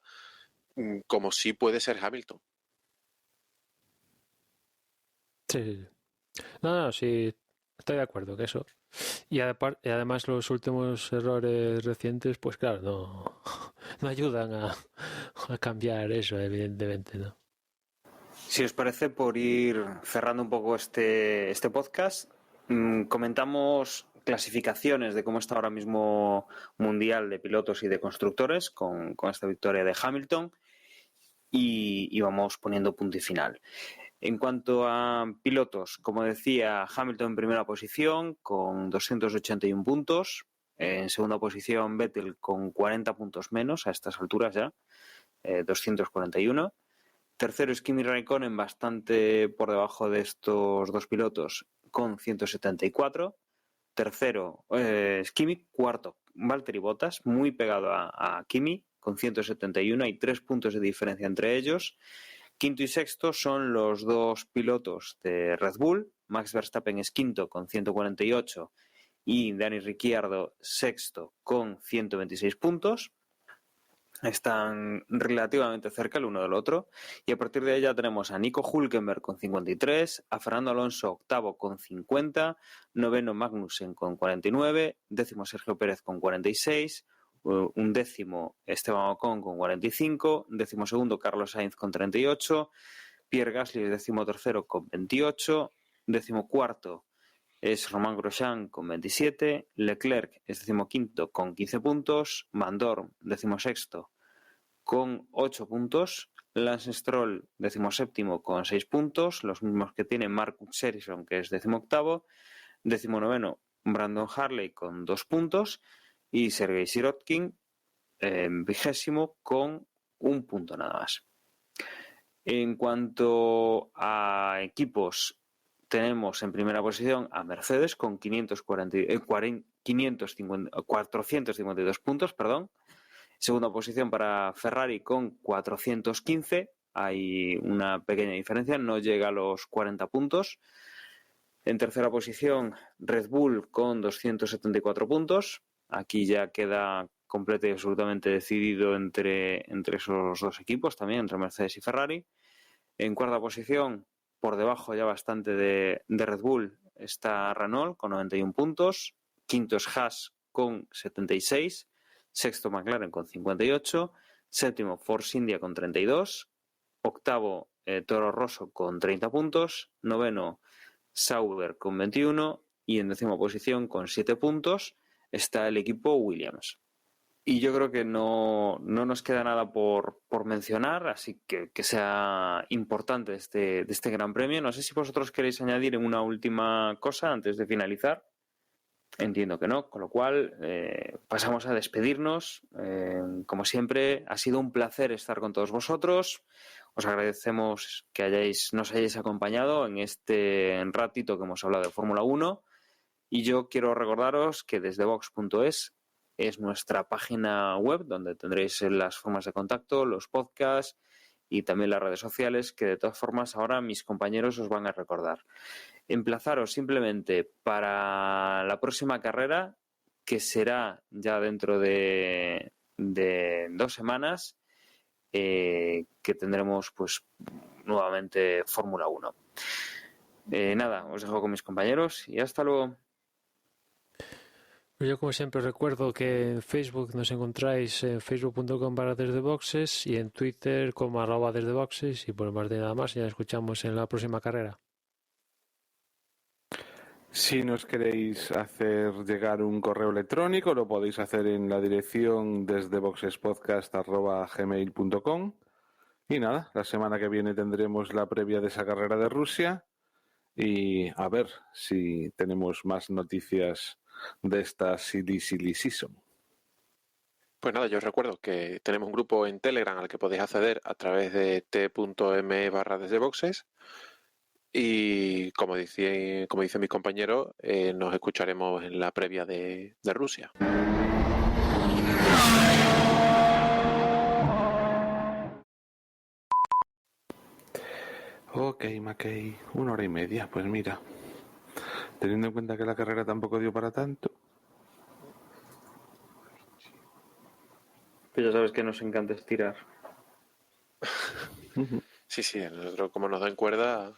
como sí puede ser Hamilton. Sí. No, sí, estoy de acuerdo que eso. Y además los últimos errores recientes, pues claro, no ayudan a cambiar eso, evidentemente, ¿no? Si os parece, por ir cerrando un poco este podcast, comentamos clasificaciones de cómo está ahora mismo Mundial de Pilotos y de Constructores con esta victoria de Hamilton y vamos poniendo punto y final. En cuanto a pilotos, como decía, Hamilton en primera posición con 281 puntos. En segunda posición, Vettel con 40 puntos menos a estas alturas ya, 241. Tercero es Kimi Raikkonen, bastante por debajo de estos dos pilotos, con 174. Tercero es Kimi. Cuarto, Valtteri Bottas, muy pegado a Kimi, con 171. Hay 3 puntos de diferencia entre ellos. Quinto y sexto son los dos pilotos de Red Bull. Max Verstappen es quinto con 148 y Dani Ricciardo sexto con 126 puntos. Están relativamente cerca el uno del otro. Y a partir de ahí ya tenemos a Nico Hülkenberg con 53, a Fernando Alonso octavo con 50, noveno Magnussen con 49, décimo Sergio Pérez con 46, un décimo Esteban Ocon con 45, décimo segundo Carlos Sainz con 38, Pierre Gasly es décimo tercero con 28, décimo cuarto es Romain Grosjean con 27, Leclerc es decimoquinto con 15 puntos, Van Dorn decimosexto con 8 puntos, Lance Stroll decimoséptimo con 6 puntos, los mismos que tiene Marcus Ericsson, que es decimoctavo, decimonoveno Brandon Hartley con 2 puntos y Sergei Sirotkin vigésimo con 1 punto nada más. En cuanto a equipos, tenemos en primera posición a Mercedes con 452 puntos, perdón. Segunda posición para Ferrari con 415. Hay una pequeña diferencia, no llega a los 40 puntos. En tercera posición, Red Bull con 274 puntos. Aquí ya queda completo y absolutamente decidido entre esos dos equipos también, entre Mercedes y Ferrari. En cuarta posición, por debajo ya bastante de Red Bull, está Renault con 91 puntos. Quinto es Haas con 76. Sexto McLaren con 58. Séptimo Force India con 32. Octavo Toro Rosso con 30 puntos. Noveno Sauber con 21. Y en décima posición con 7 puntos está el equipo Williams. Y yo creo que no nos queda nada por mencionar, así que sea importante de este Gran Premio. No sé si vosotros queréis añadir una última cosa antes de finalizar. Entiendo que no, con lo cual pasamos a despedirnos. Como siempre, ha sido un placer estar con todos vosotros. Os agradecemos que nos hayáis acompañado en este ratito que hemos hablado de Fórmula 1. Y yo quiero recordaros que desde Vox.es es nuestra página web donde tendréis las formas de contacto, los podcasts y también las redes sociales, que de todas formas ahora mis compañeros os van a recordar. Emplazaros simplemente para la próxima carrera, que será ya dentro de 2 semanas, que tendremos pues nuevamente Fórmula 1. Nada, os dejo con mis compañeros y hasta luego. Yo como siempre recuerdo que en Facebook nos encontráis en facebook.com/desdeboxes y en Twitter como @desdeboxes y por más de nada más, ya escuchamos en la próxima carrera. Si nos queréis hacer llegar un correo electrónico, lo podéis hacer en la dirección desdeboxespodcast@gmail.com. Y nada, la semana que viene tendremos la previa de esa carrera de Rusia y a ver si tenemos más noticias de esta silly season. Pues nada, yo os recuerdo que tenemos un grupo en Telegram al que podéis acceder a través de t.me/desdeboxes y como dicen mis compañeros, nos escucharemos en la previa de Rusia. Ok, Mackey, 1 hora y media, pues mira. Teniendo en cuenta que la carrera tampoco dio para tanto. Pues ya sabes que nos encanta estirar. Sí, nosotros como nos dan cuerda,